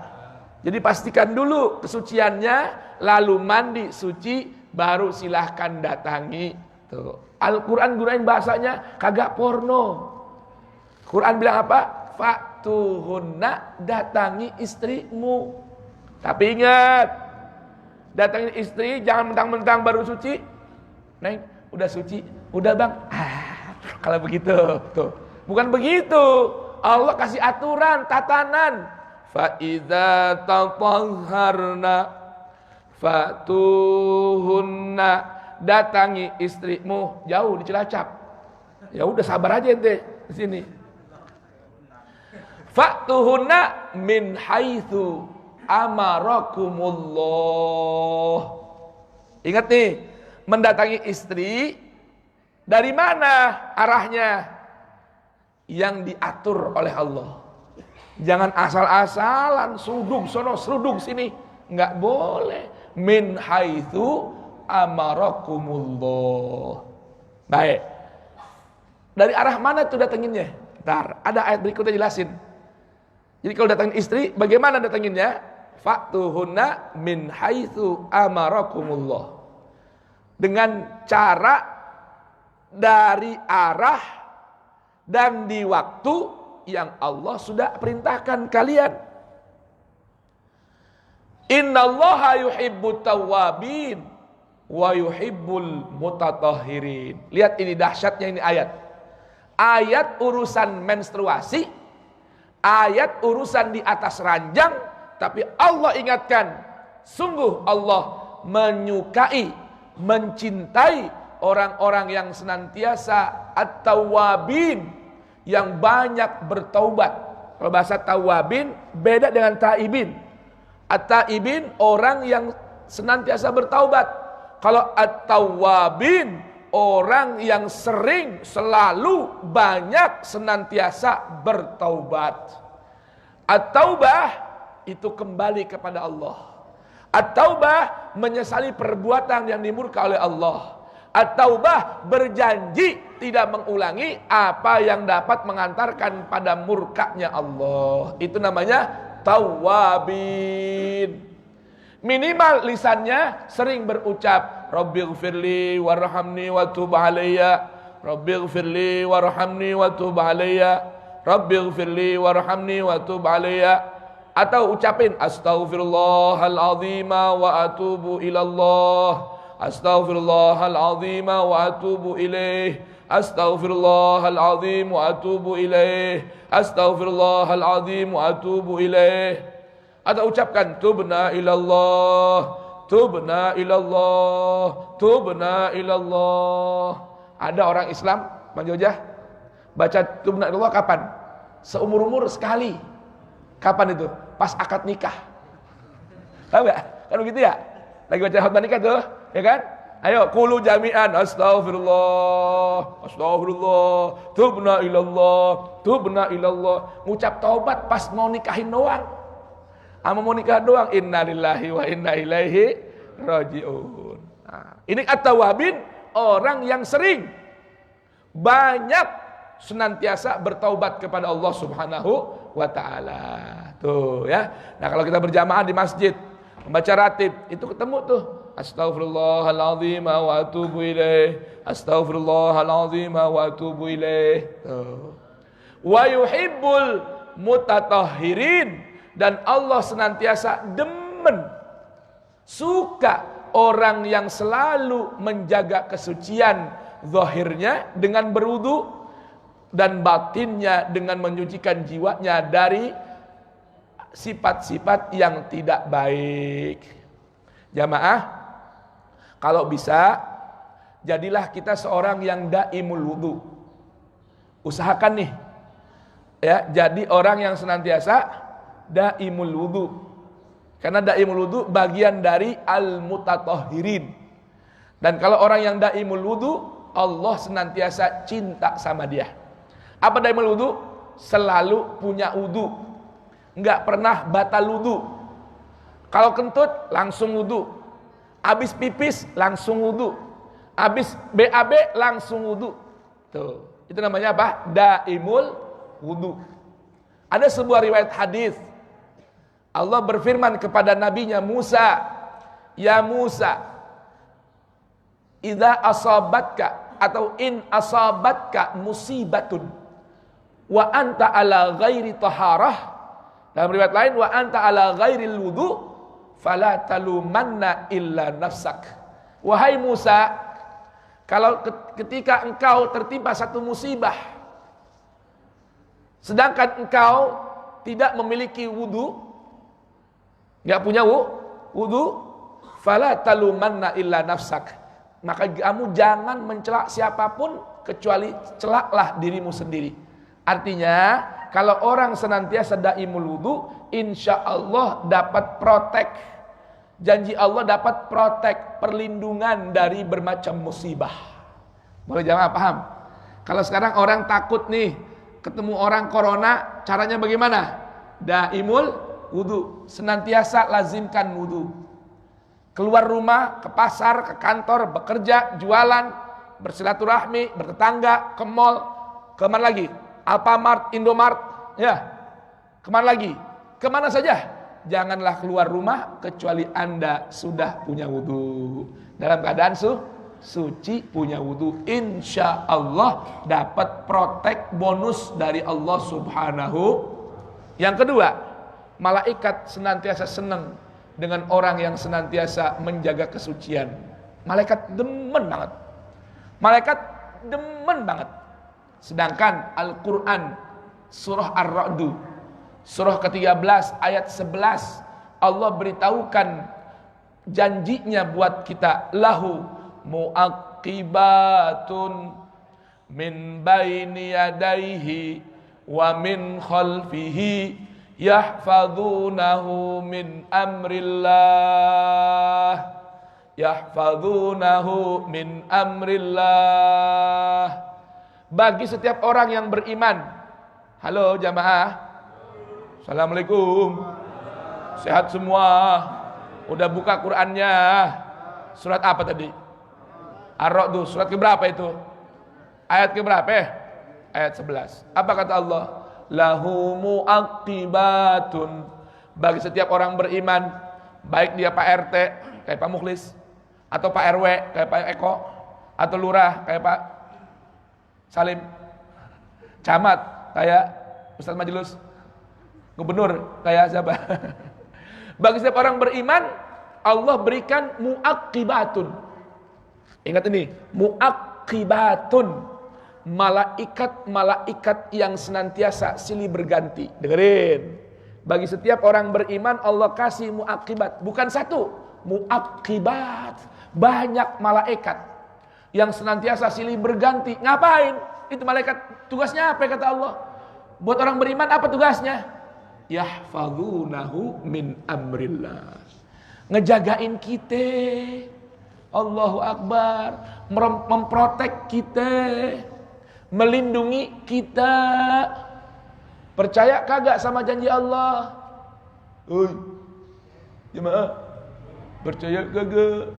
Jadi pastikan dulu kesuciannya, lalu mandi suci, baru silahkan datangi. Tuh. Al-Quran gunain bahasanya kagak porno. Quran bilang apa? Fa'tuhunna, datangi istrimu. Tapi ingat, datangi istri jangan mentang-mentang baru suci. Neng, udah suci, udah bang. Kalau begitu, tuh. Bukan begitu. Allah kasih aturan, tatanan. Fa'idza tatahharna fa'tuhunna, datangi istrimu. Jauh di Cilacap. Ya udah sabar aja ente di sini. Fa'tuhunna min haitsu amarakumullah. Ingat nih, mendatangi istri dari mana arahnya? Yang diatur oleh Allah. Jangan asal-asalan, serudung sono, serudung sini. Enggak boleh. Min haitsu amarakumullah. Baik. Dari arah mana tuh datanginnya? Ntar, ada ayat berikutnya jelasin. Jadi kalau datangin istri, bagaimana datanginnya? Fa'tuhunna min haitsu amarakumullah. Dengan cara dari arah dan di waktu yang Allah sudah perintahkan kalian. Innallaha yuhibbut tawwabin wa yuhibbul mutatahhirin. Lihat ini dahsyatnya ini ayat. Ayat urusan menstruasi, ayat urusan di atas ranjang, tapi Allah ingatkan, sungguh Allah menyukai, mencintai orang-orang yang senantiasa at-tawwabin, yang banyak bertaubat. Kalau bahasa tawabin beda dengan taibin. At-taibin orang yang senantiasa bertaubat. Kalau at-tawabin orang yang sering, selalu, banyak, senantiasa bertaubat. At-taubah itu kembali kepada Allah. At-taubah menyesali perbuatan yang dimurka oleh Allah. At-taubah berjanji tidak mengulangi apa yang dapat mengantarkan pada murkanya Allah. Itu namanya tawabin. Minimal lisannya sering berucap Rabbighfirli warhamni wa tub alayya, Rabbighfirli warhamni wa tub alayya, Rabbighfirli warhamni wa tub alayya. Atau ucapin astaghfirullahalazim wa atubu ilallah, astaghfirullahalazim wa atubu ilaih, astaghfirullahalazim wa atubu ilaih, astaghfirullahalazim wa atubu ilaih. Atau ucapkan tubna ilallah, tubna ilallah, tubna ilallah. Ada orang Islam Manjojah baca tubna ilallah kapan? Seumur-umur sekali. Kapan itu? Pas akad nikah. Tahu gak? Kan begitu ya? Lagi baca khutbah nikah tuh, ya kan? Ayo, qulu jami'an astaghfirullah, astaghfirullah, tubna ilallah, tubna ilallah. Ngucap taubat pas mau nikahin doang. Ama mau nikah doang, innalillahi wa inna ilaihi raji'un. Nah, ini at-tawabin, orang yang sering banyak senantiasa bertaubat kepada Allah Subhanahu wa taala. Tuh ya. Nah, kalau kita berjamaah di masjid membaca ratib, itu ketemu tuh astaghfirullahalazim wa atubu ilaih, astaghfirullahalazim wa atubu ilaih. Tuh. Wa yuhibbul mutatahhirin, dan Allah senantiasa demen, suka orang yang selalu menjaga kesucian zahirnya dengan berwudu dan batinnya dengan menyucikan jiwanya dari sifat-sifat yang tidak baik. Jamaah, kalau bisa jadilah kita seorang yang daimul wudu. Usahakan nih ya, jadi orang yang senantiasa daimul wudu. Karena daimul wudu bagian dari al-mutatahhirin. Dan kalau orang yang daimul wudu Allah senantiasa cinta sama dia. Apa daimul wudu? Selalu punya wudu, nggak pernah batal wudu. Kalau kentut langsung wudu, habis pipis langsung wudu, habis BAB langsung wudu. Tuh, itu namanya apa? Daimul wudu. Ada sebuah riwayat hadis, Allah berfirman kepada nabinya Musa, ya Musa, idza asabatka atau in asabatka musibatun wa anta ala ghairi taharah, dalam riwayat lain wa anta ala ghairil wudu fala talumanna illa nafsak. Wahai Musa, kalau ketika engkau tertimpa satu musibah sedangkan engkau tidak memiliki wudu, enggak punya wudu, fala talumanna illa nafsak, maka kamu jangan mencela siapapun kecuali celaklah dirimu sendiri. Artinya kalau orang senantiasa daimul wudu, insya Allah dapat protek, janji Allah dapat protek, perlindungan dari bermacam musibah. Boleh jamaah paham? Kalau sekarang orang takut nih ketemu orang corona, caranya bagaimana? Daimul wudu, senantiasa lazimkan wudu. Keluar rumah, ke pasar, ke kantor, bekerja, jualan, bersilaturahmi, bertetangga, ke mall, kemana lagi? Alfamart, Indomart, ya, kemana lagi? Kemana saja? Janganlah keluar rumah kecuali Anda sudah punya wudu, dalam keadaan suci, punya wudu. Insya Allah dapat protek bonus dari Allah Subhanahu. Yang kedua, malaikat senantiasa senang dengan orang yang senantiasa menjaga kesucian. Malaikat demen banget. Malaikat demen banget. Sedangkan Al-Quran surah Ar-Ra'd surah ke-13 ayat 11, Allah beritahukan janjinya buat kita, lahu muaqibatun min baini yadayhi wa min khalfihi yahfazunahu min amrillah, yahfazunahu min amrillah. Bagi setiap orang yang beriman. Halo jamaah, assalamualaikum, sehat semua? Udah buka Qur'annya? Surat apa tadi? Ar-Ra'd, surat keberapa itu? Ayat keberapa? Ayat 11. Apa kata Allah? Lahu muaqibatun, bagi setiap orang beriman, baik dia Pak RT kayak Pak Mukhlis, atau Pak RW kayak Pak Eko, atau lurah kayak Pak Salim, camat kayak Ustaz Majelis, gubernur kayak siapa? Bagi setiap orang beriman, Allah berikan muaqibatun. Ingat ini, muaqibatun, malaikat-malaikat yang senantiasa silih berganti. Dengerin, bagi setiap orang beriman Allah kasih muaqibat, bukan satu, muaqibat, banyak malaikat yang senantiasa silih berganti. Ngapain? Itu malaikat tugasnya apa kata Allah? Buat orang beriman apa tugasnya? Yahfazunahu min amrillah, ngejagain kita. Allahu Akbar, memprotek kita, melindungi kita. Percaya kagak sama janji Allah? Oi, jemaah, percaya kagak?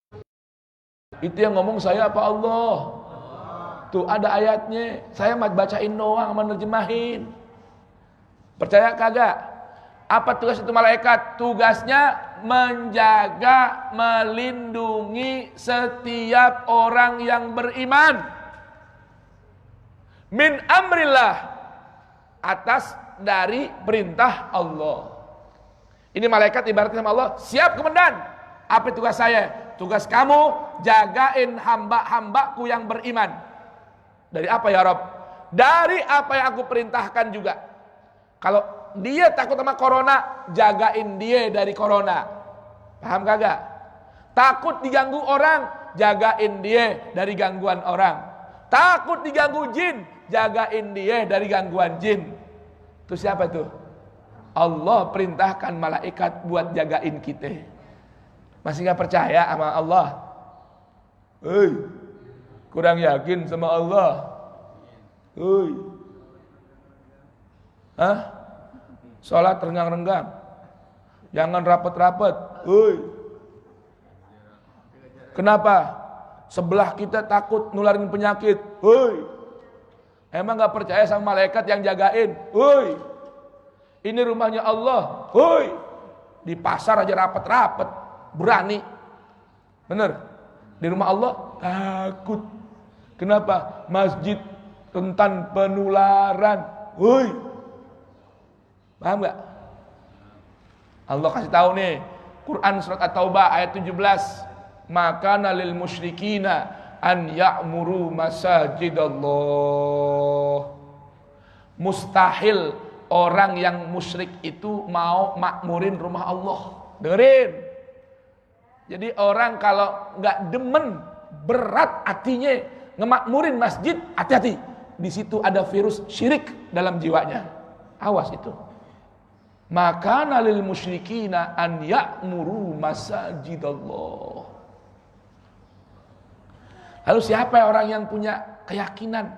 Itu yang ngomong saya apa Allah? Tuh ada ayatnya, saya mah bacain doang, menerjemahin. Percaya kagak? Apa tugas itu malaikat? Tugasnya menjaga, melindungi setiap orang yang beriman. Min amrillah, atas dari perintah Allah. Ini malaikat ibaratnya sama Allah, siap komandan. Apa tugas saya? Tugas kamu jagain hamba-hambaku yang beriman. Dari apa ya Rob? Dari apa yang aku perintahkan juga. Kalau dia takut sama corona, jagain dia dari corona. Paham kagak? Takut diganggu orang, jagain dia dari gangguan orang. Takut diganggu jin, jagain dia dari gangguan jin. Itu siapa tuh? Allah perintahkan malaikat buat jagain kita. Masih gak percaya sama Allah? Hei, Kurang yakin sama Allah. Hei. Hah? Sholat renggang-renggang. Jangan rapat-rapat. Hei. Kenapa? Sebelah kita takut nularin penyakit. Hei. Emang gak percaya sama malaikat yang jagain? Hei. Ini rumahnya Allah. Hei. Di pasar aja rapat-rapat. Berani. Bener? Di rumah Allah takut. Kenapa? Masjid rentan penularan. Hei. Paham gak? Allah kasih tahu nih, Quran surat At-Taubah ayat 17. Maka lil musyrikina an ya'muru masajidallah. Mustahil orang yang musyrik itu mau makmurin rumah Allah. Dengerin. Jadi orang kalau nggak demen, berat hatinya ngemakmurin masjid, hati-hati. Di situ ada virus syirik dalam jiwanya. Awas itu. Maka lil musyrikina an ya'muru masajidallah. Lalu siapa orang yang punya keyakinan,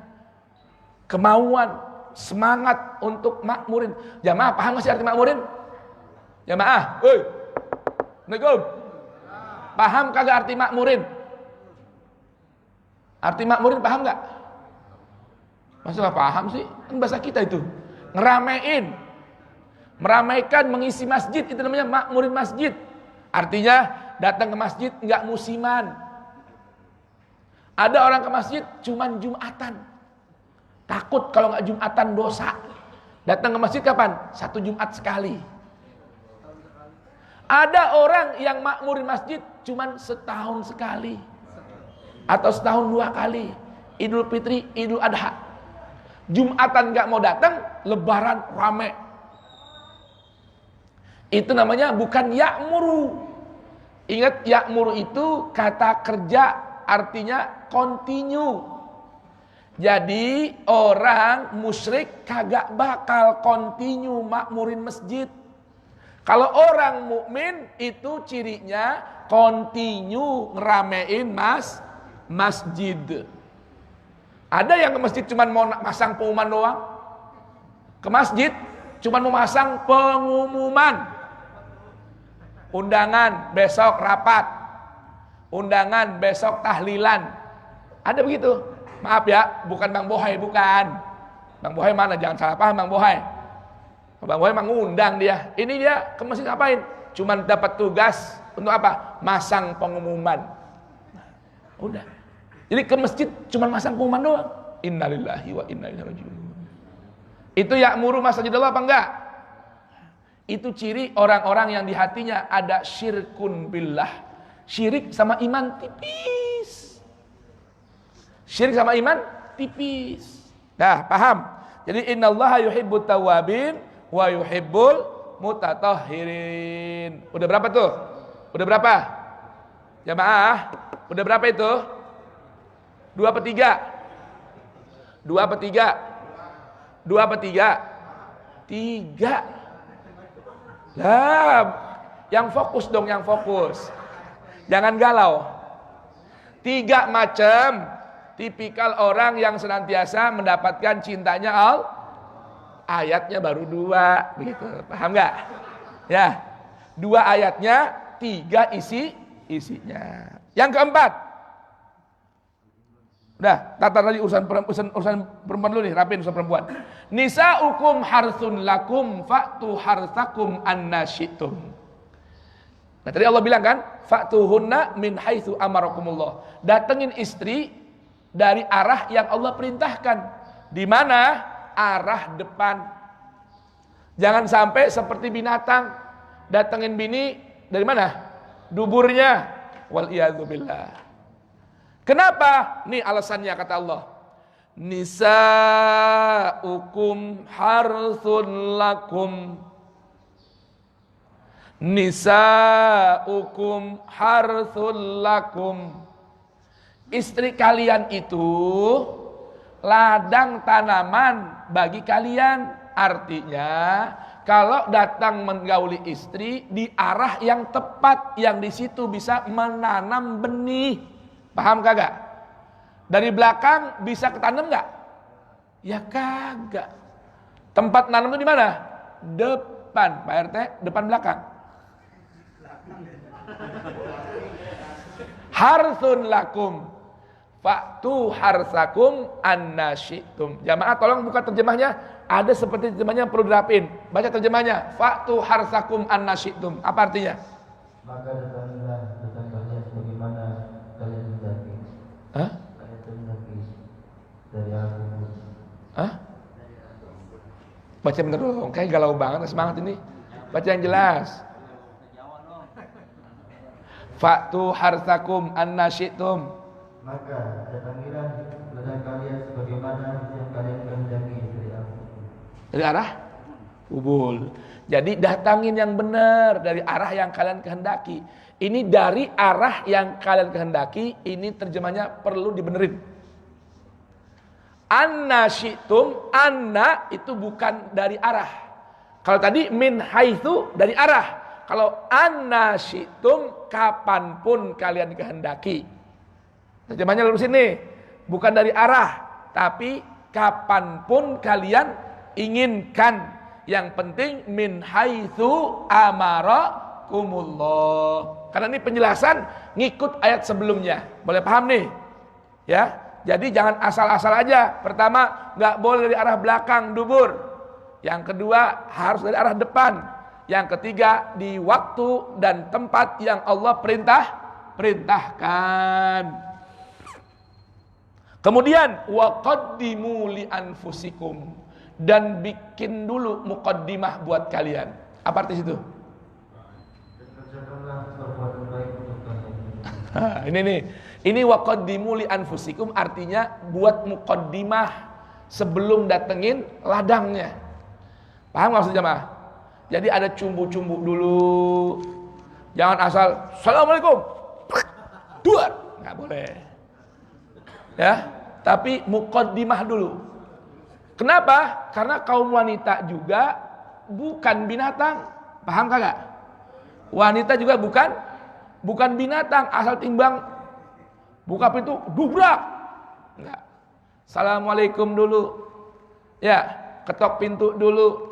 kemauan, semangat untuk makmurin? Jamaah paham gak sih arti makmurin? Jamaah, Assalamualaikum. Paham kagak arti makmurin? Arti makmurin paham gak? Masa gak paham sih? Kan bahasa kita itu. Ngeramein. Meramaikan, mengisi masjid, itu namanya makmurin masjid. Artinya datang ke masjid gak musiman. Ada orang ke masjid cuman Jumatan. Takut kalau nggak Jumatan dosa. Datang ke masjid kapan? 1 Jumat sekali. Ada orang yang makmurin masjid cuman setahun sekali. Atau setahun 2 kali. Idul Fitri, Idul Adha. Jumatan nggak mau datang, Lebaran rame. Itu namanya bukan ya'muru. Ingat, ya'muru itu kata kerja, artinya continue. Jadi orang musyrik kagak bakal continue makmurin masjid. Kalau orang mukmin itu cirinya continue ngeramein masjid. Ada yang ke masjid cuman mau masang pengumuman doang. Ke masjid cuman mau masang pengumuman. Undangan besok rapat. Undangan besok tahlilan. Ada begitu? Maaf ya, bukan Bang Bohai, bukan. Bang Bohai mana? Jangan salah paham Bang Bohai. Bang Bohai emang ngundang dia. Ini dia ke masjid ngapain? Cuman dapat tugas untuk apa? Masang pengumuman. Udah. Jadi ke masjid cuman masang pengumuman doang. Innalillahi wa inna ilaihi raji'un. Itu ya'muru masajidallah apa enggak? Itu ciri orang-orang yang di hatinya ada syirkun billah. Syirik sama iman tipis. Syirik sama iman tipis. Nah, paham? Jadi innallaha yuhibbut tawwabin wa yuhibbul mutatahhirin. Udah berapa tuh? Udah berapa? Jamaah, udah berapa itu? 2 per 3. 2 per 3. 2 per 3. 3. Lah, yang fokus dong, yang fokus. Jangan galau. 3 macam tipikal orang yang senantiasa mendapatkan cintanya Allah. Ayatnya baru 2, begitu. Paham nggak? Ya, 2 ayatnya, 3 isinya. Yang keempat, udah, tata tadi urusan perempuan dulu nih, rapiin urusan perempuan. Nisa'ukum harsun lakum fa'tu harsakum anna syi'tum. Nah tadi Allah bilang kan, fa'tuhunna min haitsu amarakumullah. Datengin istri dari arah yang Allah perintahkan. Di mana? Arah depan. Jangan sampai seperti binatang. Datengin bini dari mana? Duburnya. Wal iyadzu billah. Kenapa? Nih alasannya kata Allah. Nisa'ukum harsun lakum. Nisa'ukum harsun lakum. Istri kalian itu ladang tanaman bagi kalian. Artinya kalau datang menggauli istri di arah yang tepat, yang di situ bisa menanam benih. Paham kagak? Dari belakang bisa ketanam nggak? Ya kagak. Tempat nanam itu di mana? Depan, Pak RT, depan belakang. Harsun lakum fa'tu harsakum anna syi'tum. Jamaah tolong buka terjemahnya. Ada seperti terjemahnya perlu dirapin. Baca terjemahnya. Fa'tu harsakum anna syi'tum. Apa artinya? Maka datangilah kalian sebagaimana kalian hendaki. Hah? Kalian hendaki dari aku. Hah? Baca bener dong. Kayak galau banget semangat ini. Baca yang jelas. Fa'tu harsakum anna syi'tum. Maka datangilah ladang kalian sebagaimana yang kalian kehendaki dari aku. Dari arah kubul. Jadi datangin yang benar dari arah yang kalian kehendaki. Ini dari arah yang kalian kehendaki. Ini terjemahnya perlu dibenerin. Anna syi'tum, anna itu bukan dari arah. Kalau tadi min haitsu dari arah. Kalau anna syi'tum, kapanpun kalian kehendaki. Terjemahnya lurus ini. Bukan dari arah, tapi kapanpun kalian inginkan. Yang penting min haitsu amarakumullah. Karena ini penjelasan ngikut ayat sebelumnya. Boleh paham nih? Ya. Jadi jangan asal-asal aja. Pertama, nggak boleh dari arah belakang dubur. Yang kedua, harus dari arah depan. Yang ketiga, di waktu dan tempat yang Allah perintahkan. Kemudian waqaddimu li anfusikum, dan bikin dulu muqaddimah buat kalian. Apa arti situ? Ini nih. Ini waqaddimu li anfusikum artinya buat muqaddimah sebelum datengin ladangnya. Paham maksud jamaah? Jadi ada cumbu-cumbu dulu. Jangan asal assalamualaikum. Duar, enggak boleh. Ya, tapi muqaddimah dulu. Kenapa? Karena kaum wanita juga bukan binatang. Paham kagak? Wanita juga bukan binatang asal timbang buka pintu dubrak. Enggak. Assalamualaikum dulu. Ya, ketok pintu dulu.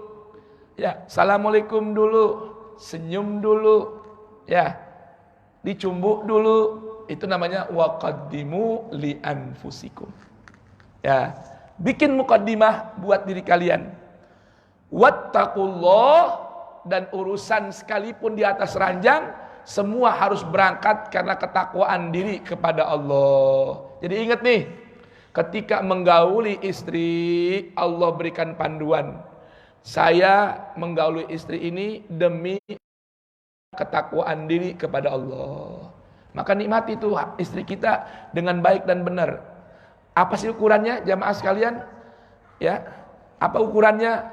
Ya, assalamualaikum dulu. Senyum dulu. Ya. Dicumbuk dulu. Itu namanya waqaddimu li anfusikum. Ya, bikin muqaddimah buat diri kalian. Wattaqullah, dan urusan sekalipun di atas ranjang semua harus berangkat karena ketakwaan diri kepada Allah. Jadi ingat nih, ketika menggauli istri, Allah berikan panduan. Saya menggauli istri ini demi ketakwaan diri kepada Allah. Maka nikmati itu istri kita dengan baik dan benar. Apa sih ukurannya jamaah sekalian? Ya, apa ukurannya?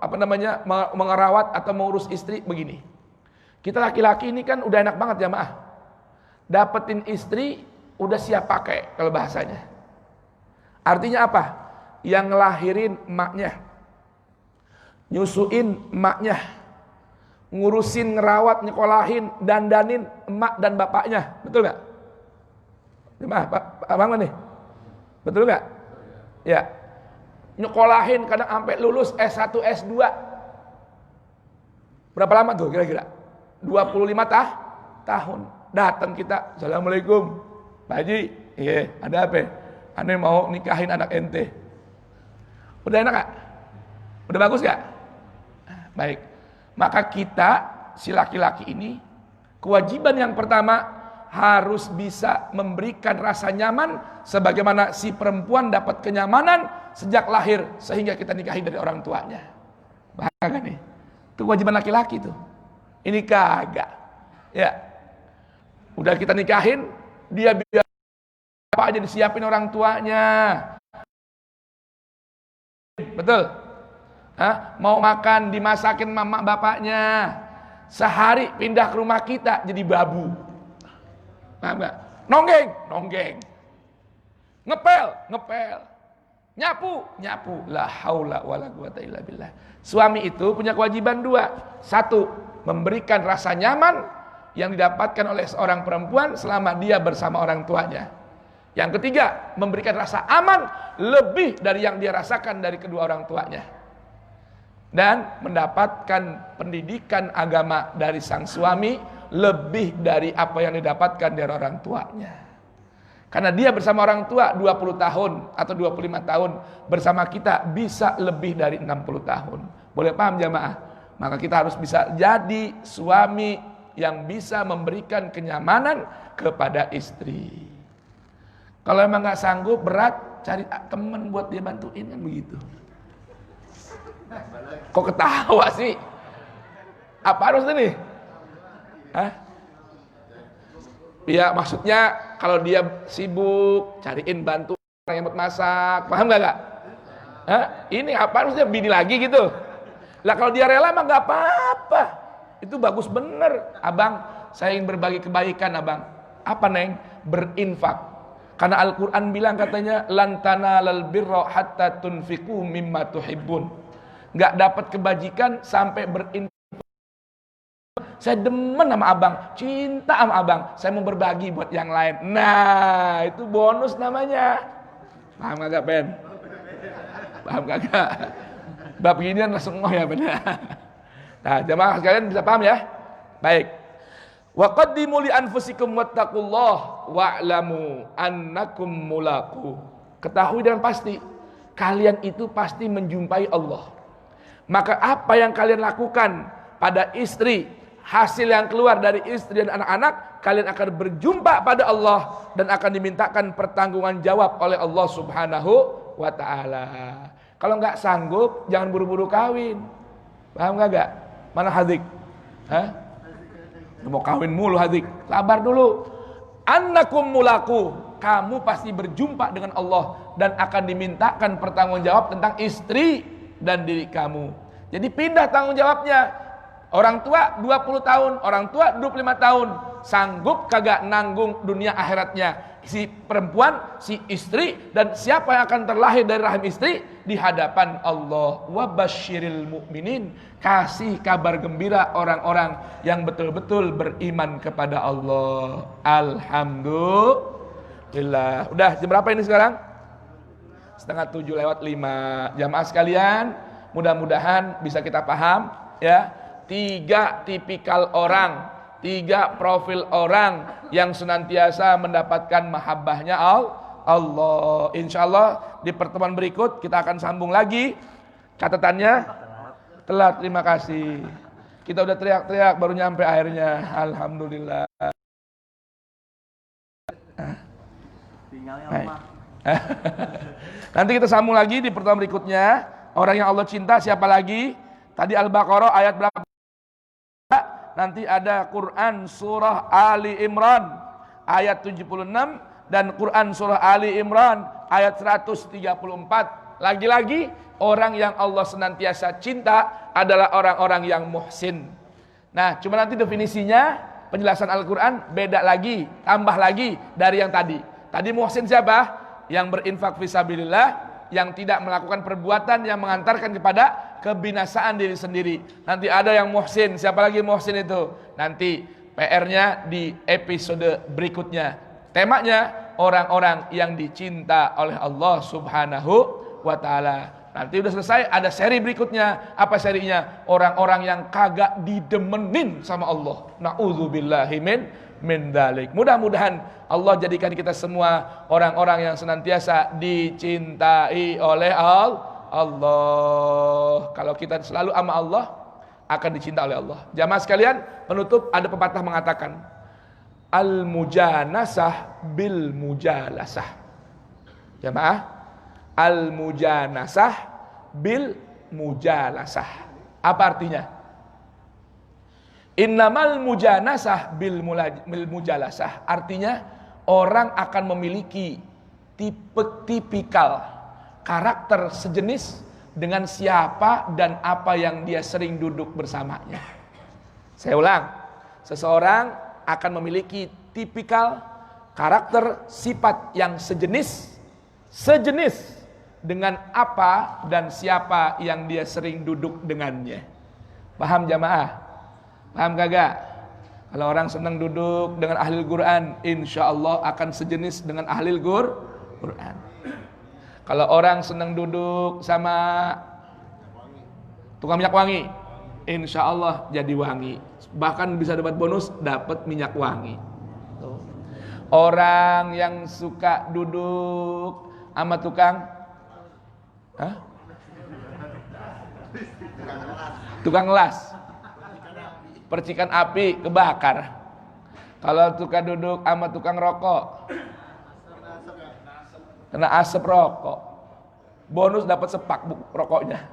Apa namanya? Mengerawat atau mengurus istri begini. Kita laki-laki ini kan udah enak banget jamaah. Dapetin istri udah siap pakai kalau bahasanya. Artinya apa? Yang ngelahirin emaknya, nyusuin emaknya, ngurusin, ngerawat, nyekolahin, dandanin emak dan bapaknya. Betul gak? Jemaah, Abang nih? Betul gak? Ya. Nyekolahin kadang sampai lulus S1, S2. Berapa lama tuh kira-kira? 25 tahun. Datang kita, assalamualaikum Pak Haji. Iya, ada apa? Ane mau nikahin anak ente. Udah enak gak? Udah bagus gak? Baik. Maka kita, si laki-laki ini, kewajiban yang pertama harus bisa memberikan rasa nyaman sebagaimana si perempuan dapat kenyamanan sejak lahir sehingga kita nikahin dari orang tuanya. Bahagia nih. Itu kewajiban laki-laki tuh. Ini kagak. Ya. Udah kita nikahin, dia biar apa aja disiapin orang tuanya. Betul? Hah? Mau makan dimasakin mama bapaknya. Sehari pindah ke rumah kita jadi babu. Paham gak? Nonggeng. Ngepel. Nyapu. La haula wala quwata illa billah. Suami itu punya kewajiban dua. Satu, memberikan rasa nyaman yang didapatkan oleh seorang perempuan selama dia bersama orang tuanya. Yang ketiga, memberikan rasa aman lebih dari yang dia rasakan dari kedua orang tuanya. Dan mendapatkan pendidikan agama dari sang suami lebih dari apa yang didapatkan dari orang tuanya. Karena dia bersama orang tua 20 tahun atau 25 tahun, bersama kita bisa lebih dari 60 tahun. Boleh paham jamaah? Maka kita harus bisa jadi suami yang bisa memberikan kenyamanan kepada istri. Kalau emang nggak sanggup, berat, cari teman buat dia bantuin, kan begitu. Kok ketawa sih? Apa harus ini? Hah? Ya maksudnya kalau dia sibuk, cariin bantu orang yang buat masak, paham gak? Hah? Ini apa harusnya bini lagi gitu? Lah kalau dia rela mah nggak apa-apa. Itu bagus bener, abang. Saya ingin berbagi kebaikan, abang. Apa neng? Berinfak. Karena Al-Quran bilang katanya lantana lal birra hatta tunfiqu mimma tuhibbun. Nggak dapat kebajikan sampai berinfak. Saya demen sama abang, cinta sama abang, saya mau berbagi buat yang lain. Nah, itu bonus namanya. Paham kagak, Ben? Paham kagak? Bab ginian langsung ya, Ben. Nah, jemaah sekalian bisa paham ya? Baik. Wa qaddimu li anfusikum wattaqullah wa'lamu annakum mulaqu. Ketahui dengan pasti kalian itu pasti menjumpai Allah. Maka apa yang kalian lakukan pada istri, hasil yang keluar dari istri dan anak-anak, kalian akan berjumpa pada Allah dan akan dimintakan pertanggungan jawab oleh Allah Subhanahu wa ta'ala. Kalau nggak sanggup, jangan buru-buru kawin. Paham nggak? Mana Hadik? Hah? Mau kawin mulu Hadik, sabar dulu. Annakum mulaku, kamu pasti berjumpa dengan Allah dan akan dimintakan pertanggungjawab tentang istri dan diri kamu. Jadi pindah tanggung jawabnya. Orang tua 20 tahun, orang tua 25 tahun, sanggup kagak nanggung dunia akhiratnya si perempuan, si istri, dan siapa yang akan terlahir dari rahim istri di hadapan Allah. Wa basyiril mu'minin, kasih kabar gembira orang-orang yang betul-betul beriman kepada Allah. Alhamdulillah. Udah jam berapa ini sekarang? 6:30 Jamaah sekalian, mudah-mudahan bisa kita paham ya. 3 tipikal orang, 3 profil orang yang senantiasa mendapatkan mahabbahnya Allah. Insya Allah di pertemuan berikut kita akan sambung lagi. Catatannya telat, terima kasih. Kita udah teriak-teriak baru nyampe akhirnya. Alhamdulillah. Nanti kita sambung lagi di pertemuan berikutnya. Orang yang Allah cinta siapa lagi? Tadi Al-Baqarah ayat berapa? Nanti ada Quran surah Ali Imran ayat 76 dan Quran surah Ali Imran ayat 134. Lagi-lagi orang yang Allah senantiasa cinta adalah orang-orang yang muhsin. Nah, cuma nanti definisinya penjelasan Al-Quran beda lagi, tambah lagi dari yang tadi. Tadi muhsin siapa? Yang berinfak fisabilillah, yang tidak melakukan perbuatan yang mengantarkan kepada kebinasaan diri sendiri. Nanti ada yang muhsin. Siapa lagi muhsin itu? Nanti PR-nya di episode berikutnya. Temanya orang-orang yang dicinta oleh Allah Subhanahu wa ta'ala. Nanti udah selesai, ada seri berikutnya. Apa serinya? Orang-orang yang kagak didemenin sama Allah. Na'udzubillahi min dalik. Mudah-mudahan Allah jadikan kita semua orang-orang yang senantiasa dicintai oleh Allah. Kalau kita selalu sama Allah, akan dicinta oleh Allah. Jamaah sekalian, penutup ada pepatah mengatakan, al-mujanasah bil mujalasah. Jamaah, al-mujanasah bil mujalasah. Apa artinya? Innamal mujanasah bil mujalasah. Artinya orang akan memiliki tipikal karakter sejenis dengan siapa dan apa yang dia sering duduk bersamanya. Saya ulang, seseorang akan memiliki tipikal karakter sifat yang sejenis dengan apa dan siapa yang dia sering duduk dengannya. Paham jamaah? Paham kagak? Kalau orang senang duduk dengan ahli Quran, insya Allah akan sejenis dengan ahli Quran. Kalau orang senang duduk sama tukang minyak wangi, insya Allah jadi wangi. Bahkan bisa dapat bonus, dapat minyak wangi. Orang yang suka duduk sama tukang las, percikan api kebakar. Kalau suka duduk sama tukang rokok, kena asap rokok, bonus dapat sepak rokoknya.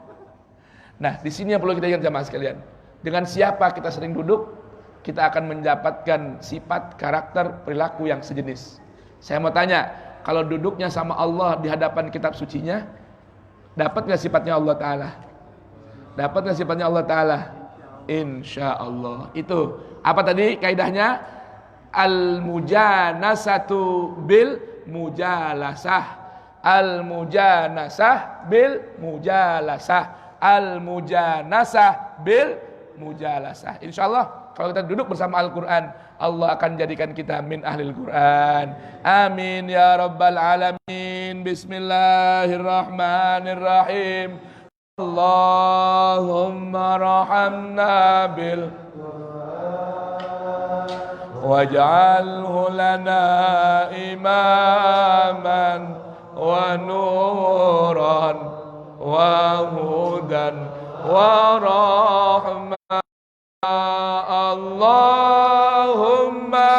Nah, di sini yang perlu kita ingat jamaah sekalian. Dengan siapa kita sering duduk, kita akan mendapatkan sifat, karakter, perilaku yang sejenis. Saya mau tanya, kalau duduknya sama Allah di hadapan kitab sucinya, dapat nggak sifatnya Allah Ta'ala? Dapat nggak sifatnya Allah Ta'ala? Insya Allah. Itu apa tadi kaidahnya? Al-mujanasatu bil mujalasah. Al-mujanasah bil mujalasah. Al-mujanasah bil mujalasah. Insya Allah kalau kita duduk bersama Al-Quran, Allah akan jadikan kita min ahlil Quran. Amin ya rabbal alamin. Bismillahirrahmanirrahim. Allahumma rahamna bil waj'alhu lana imaman wa nuran wa hudan wa rahmah. Allahumma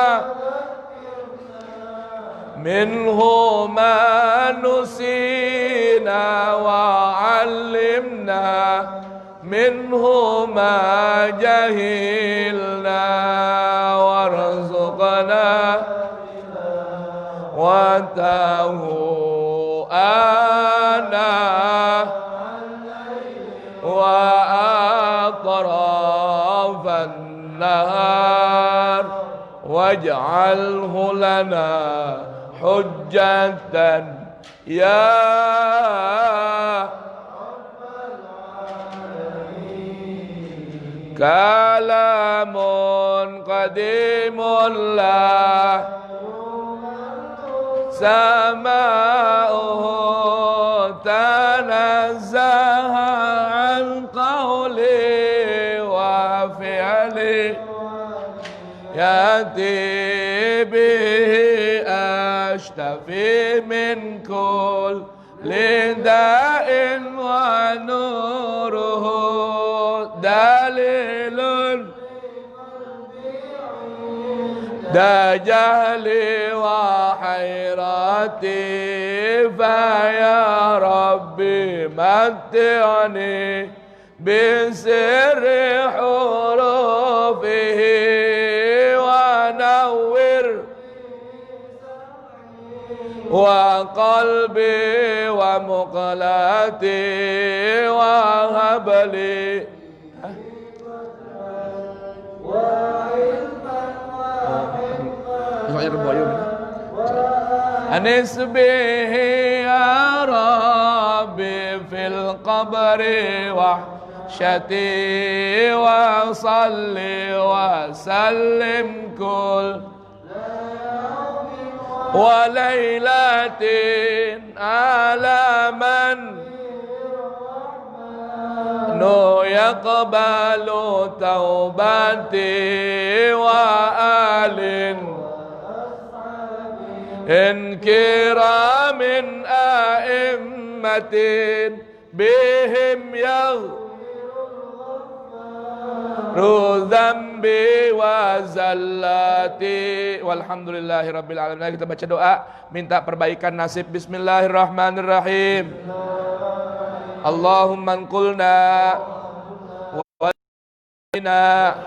minhu ma nusina wa 'allimna minhu ma jahilna warzuqna wa tahu ana wa atrafan nahar waj'alhu lana hujjatan ya kalamun qadimun la sama'uhu tanazzaha an qawli wa fi'li yati bihi ashtafi min kul lida'in wa nuruhu dalilun dajali wa hayrati fa ya rabbi matti'ni bisirri hurufihi wa nawwir wa qalbi wa muqlati wa habli anis bihi ya rabbi fil qabri wahsyati wa salli wa sallim kul wa laylatin ala man nu yaqbalu taubati wa alin in kiramin a'immatin bihim yaghfiru dhambi wa zallati walhamdulillahi rabbil alamin. Kita baca doa minta perbaikan nasib. Bismillahirrahmanirrahim. Allahumma anqulna wa inna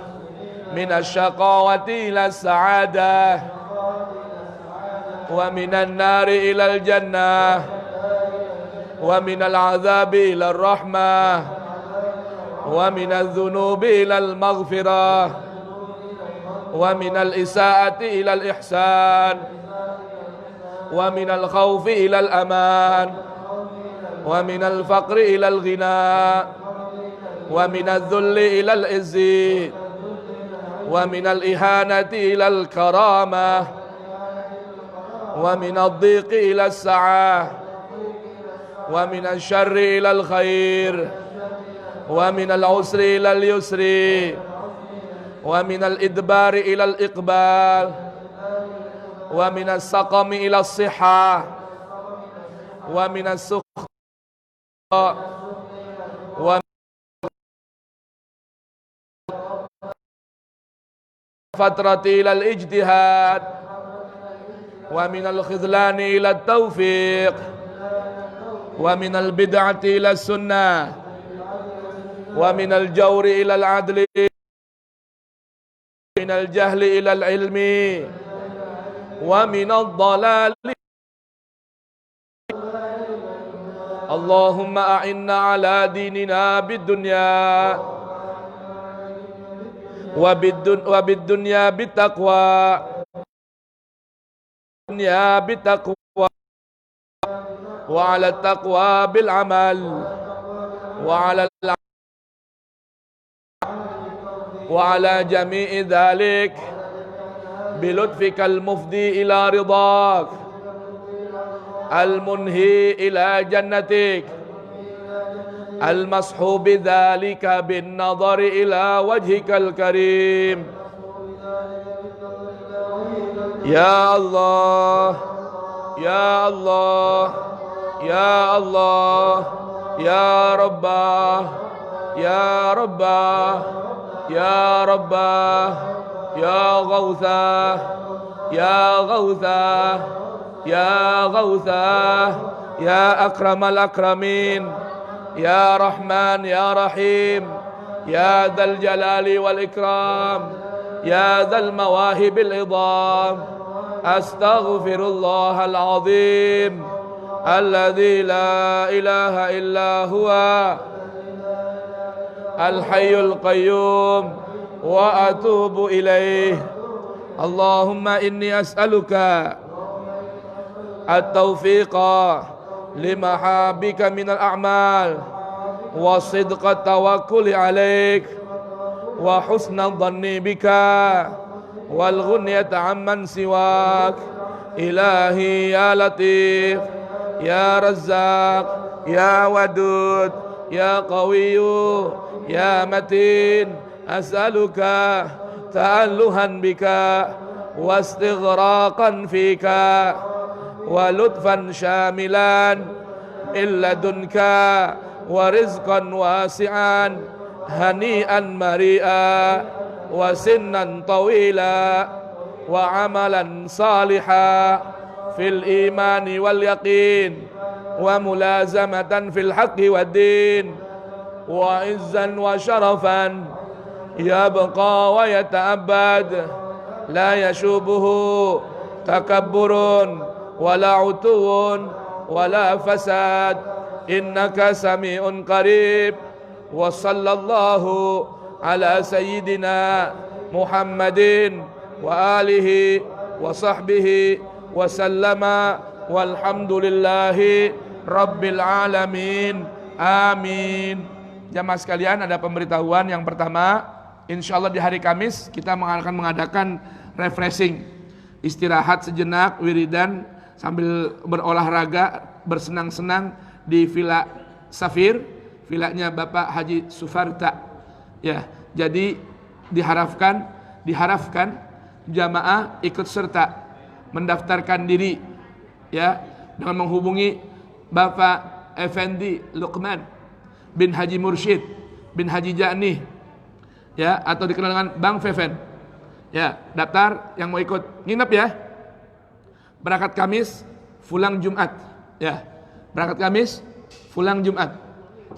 minasyaqawati ila sa'adah wa minan nari ilal jannah wa minal azabi ilal rahmah wa minal dhunubi ilal maghfirah wa minal isaati ilal ihsan wa minal khawfi ilal aman wa minal faqri ilal ghina wa minal dhulli ilal izzi ومن الإهانة إلى الكرامة ومن الضيق إلى السعة ومن الشر إلى الخير ومن العسر إلى اليسر ومن الإدبار إلى الإقبال ومن السقم إلى الصحة ومن السخط ومن الفترة إلى الاجتهاد ومن الخذلان إلى التوفيق ومن البدعة إلى السنة ومن الجور إلى العدل ومن الجهل إلى العلم ومن الضلال. اللهم أعنا على ديننا بالدنيا وبالدنيا بالتقوى وعلى التقوى بالعمل وعلى جميع ذلك بلطفك المفضي إلى رضاك المنهي إلى جنتك المصحوب ذلك بالنظر إلى وجهك الكريم. يا الله يا الله يا الله يا رباه يا رباه يا رباه يا غوثاه يا غوثاه يا غوثاه يا أكرم الأكرمين يا رحمن يا رحيم يا ذا الجلال والإكرام يا ذا المواهب العظام. أستغفر الله العظيم الذي لا إله إلا هو الحي القيوم وأتوب إليه. اللهم إني أسألك التوفيق لمحابك من الأعمال وصدق التوكل عليك وحسن الظن بك والغنية عمن سواك. إلهي يا لطيف يا رزاق يا ودود يا قوي يا متين أسألك تألها بك واستغراقا فيك ولطفا شاملا من لدنك ورزقا واسعا هنيئا مريئا وسنا طويلا وعملا صالحا في الإيمان واليقين وملازمة في الحق والدين وعزا وشرفا يبقى ويتأبد لا يشوبه تكبر ولا عتو ولا فساد إنك سميع قريب. وصلى الله على سيدنا محمد وآله وصحبه وسلم والحمد لله rabbil alamin. Amin. Jamaah sekalian, ada pemberitahuan yang pertama. Insyaallah di hari Kamis kita akan mengadakan refreshing, istirahat sejenak, wiridan sambil berolahraga, bersenang-senang di Villa Safir, villanya Bapak Haji Sufarta. Ya, jadi diharapkan jamaah ikut serta mendaftarkan diri ya dengan menghubungi Bapak Effendi Luqman bin Haji Mursyid bin Haji Ja'ni ya, atau dikenal dengan Bang Feven. Ya, daftar yang mau ikut nginep ya. Berangkat Kamis, pulang Jumat. Ya, berangkat Kamis, pulang Jumat.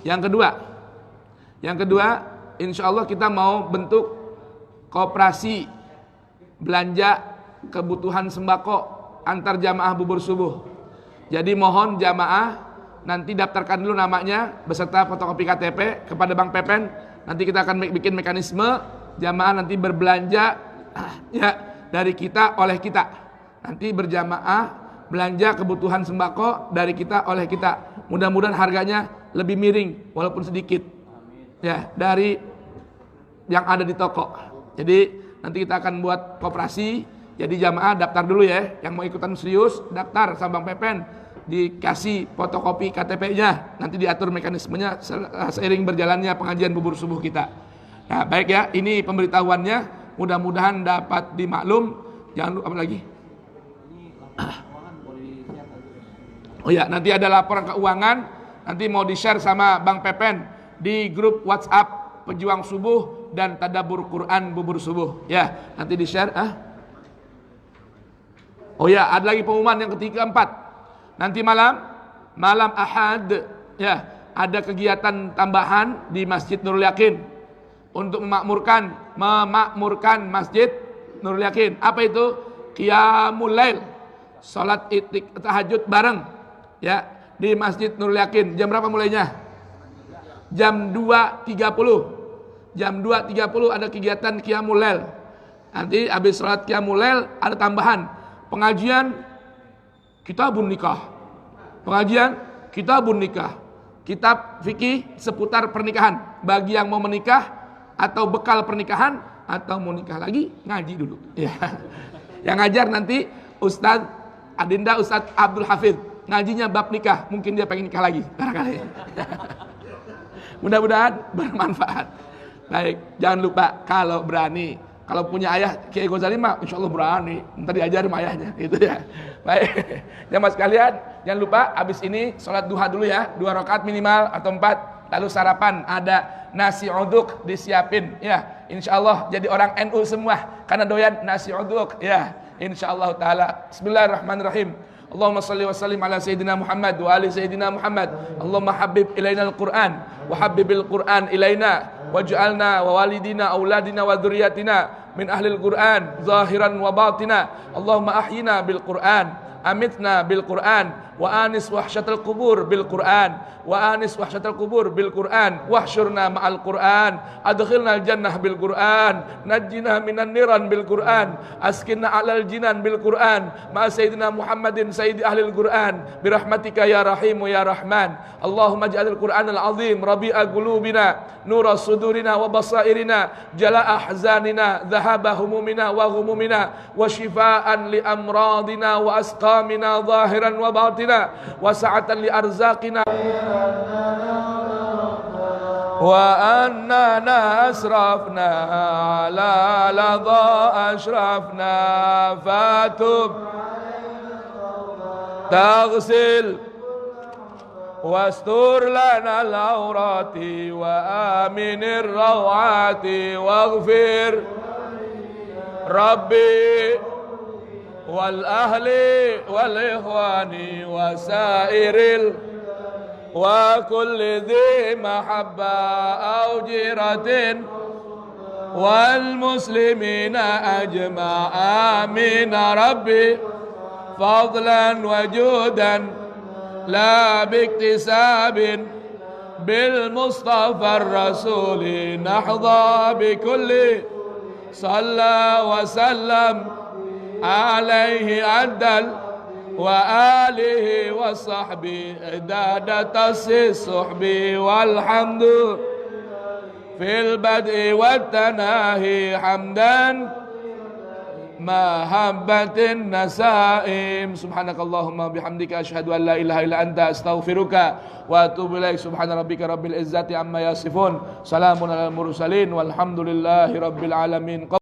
Yang kedua, insya Allah kita mau bentuk koperasi belanja kebutuhan sembako antar jamaah bubur subuh. Jadi mohon jamaah nanti daftarkan dulu namanya beserta fotokopi KTP kepada Bang Pepen. Nanti kita akan bikin mekanisme jamaah nanti berbelanja ya dari kita oleh kita. Nanti berjamaah belanja kebutuhan sembako dari kita oleh kita. Mudah-mudahan harganya lebih miring walaupun sedikit. Ya, dari yang ada di toko. Jadi nanti kita akan buat koperasi. Jadi jamaah daftar dulu ya, yang mau ikutan serius daftar sama Bang Pepen, dikasih fotokopi KTP-nya, nanti diatur mekanismenya seiring berjalannya pengajian bubur subuh kita. Nah baik ya, ini pemberitahuannya, mudah-mudahan dapat dimaklum. Jangan lupa apa lagi? Oh ya, nanti ada laporan keuangan, nanti mau di-share sama Bang Pepen di grup WhatsApp Pejuang Subuh dan Tadabbur Quran bubur subuh. Ya, nanti di-share. Oh ya, ada lagi pengumuman yang ketiga, keempat. Nanti malam Ahad ya, ada kegiatan tambahan di Masjid Nurul Yakin untuk memakmurkan Masjid Nurul Yakin. Apa itu? Qiyamul Lail, salat tahajud bareng ya di Masjid Nurul Yakin. Jam berapa mulainya? Jam 2.30. Jam 2.30 ada kegiatan Qiyamul Lail. Nanti habis salat Qiyamul Lail ada tambahan pengajian kitabun nikah. Pengajian kitabun nikah. Kitab fikih seputar pernikahan. Bagi yang mau menikah atau bekal pernikahan atau mau nikah lagi, ngaji dulu. Ya. Yang ngajar nanti Ustadz Adinda Ustadz Abdul Hafidh. Ngajinya bab nikah. Mungkin dia pengen nikah lagi. Barangkali. Mudah-mudahan bermanfaat. Baik, jangan lupa kalau berani. Kalau punya ayah Kiai Ghazali mah insya Allah berani. Ntar diajarin sama ayahnya, gitu ya. Baik, jamaah sekalian, jangan lupa abis ini sholat duha dulu ya, 2 rakaat minimal atau 4. Lalu sarapan ada nasi uduk disiapin ya. Insya Allah jadi orang NU semua karena doyan nasi uduk ya. Insya Allah taala. Bismillahirrahmanirrahim. Allahumma salli wa sallim ala Sayyidina Muhammad wa ali Sayyidina Muhammad. Allahumma habib ilaina al-Quran wa habibil Quran ilaina waj'alna wa walidina auladina wa dzurriyyatina min ahlil Quran zahiran wa batina. Allahumma ahyina bil Quran, amitna bil Quran, wa anis wahsyatal qubur bil Quran, wa anis wahsyatal qubur bil Quran, wahsyurna ma'al Quran, adkhilna al jannah bil Quran, najjina minan niran bil Quran, askinna alal jinan bil Quran, ma sayyidina Muhammadin sayyidi ahlil Quran, birahmatika ya rahimu ya rahman. Allahumma ij'alil Quran al azim rabi'a qulubina, nura sudurina wa basairina, jala ahzanina, dhahaba humumina wa ghumumina, wa shifaan li amradina wa asqamina zahiran wa batina, wa sa'atan li arzaqina, wa annana asrafna ala ladha ashrafna fatub taghsil wastur lana al-awrati wa aminir rawati waghfir rabbi wal ahli wal ikhwani wa sairil wa kulli dhi mahabba aw jiratin wal muslimina ajma'a amin rabbi fadlan wa judan la biktisabin bil mustafa ar-rasuli nahdha bi kulli salla wa sallam alaihi adal wa alihi wa sahbihi idadatas suhbi walhamdu fil bad'i wat tanahi hamdan mahabbatin nasaim. Subhanakallahumma bihamdika asyhadu an la ilaha illa anta astaghfiruka wa atubu ilaik. Subhana rabbika rabbil izzati amma yasifun, salamun alal mursalin walhamdulillahi rabbil alamin.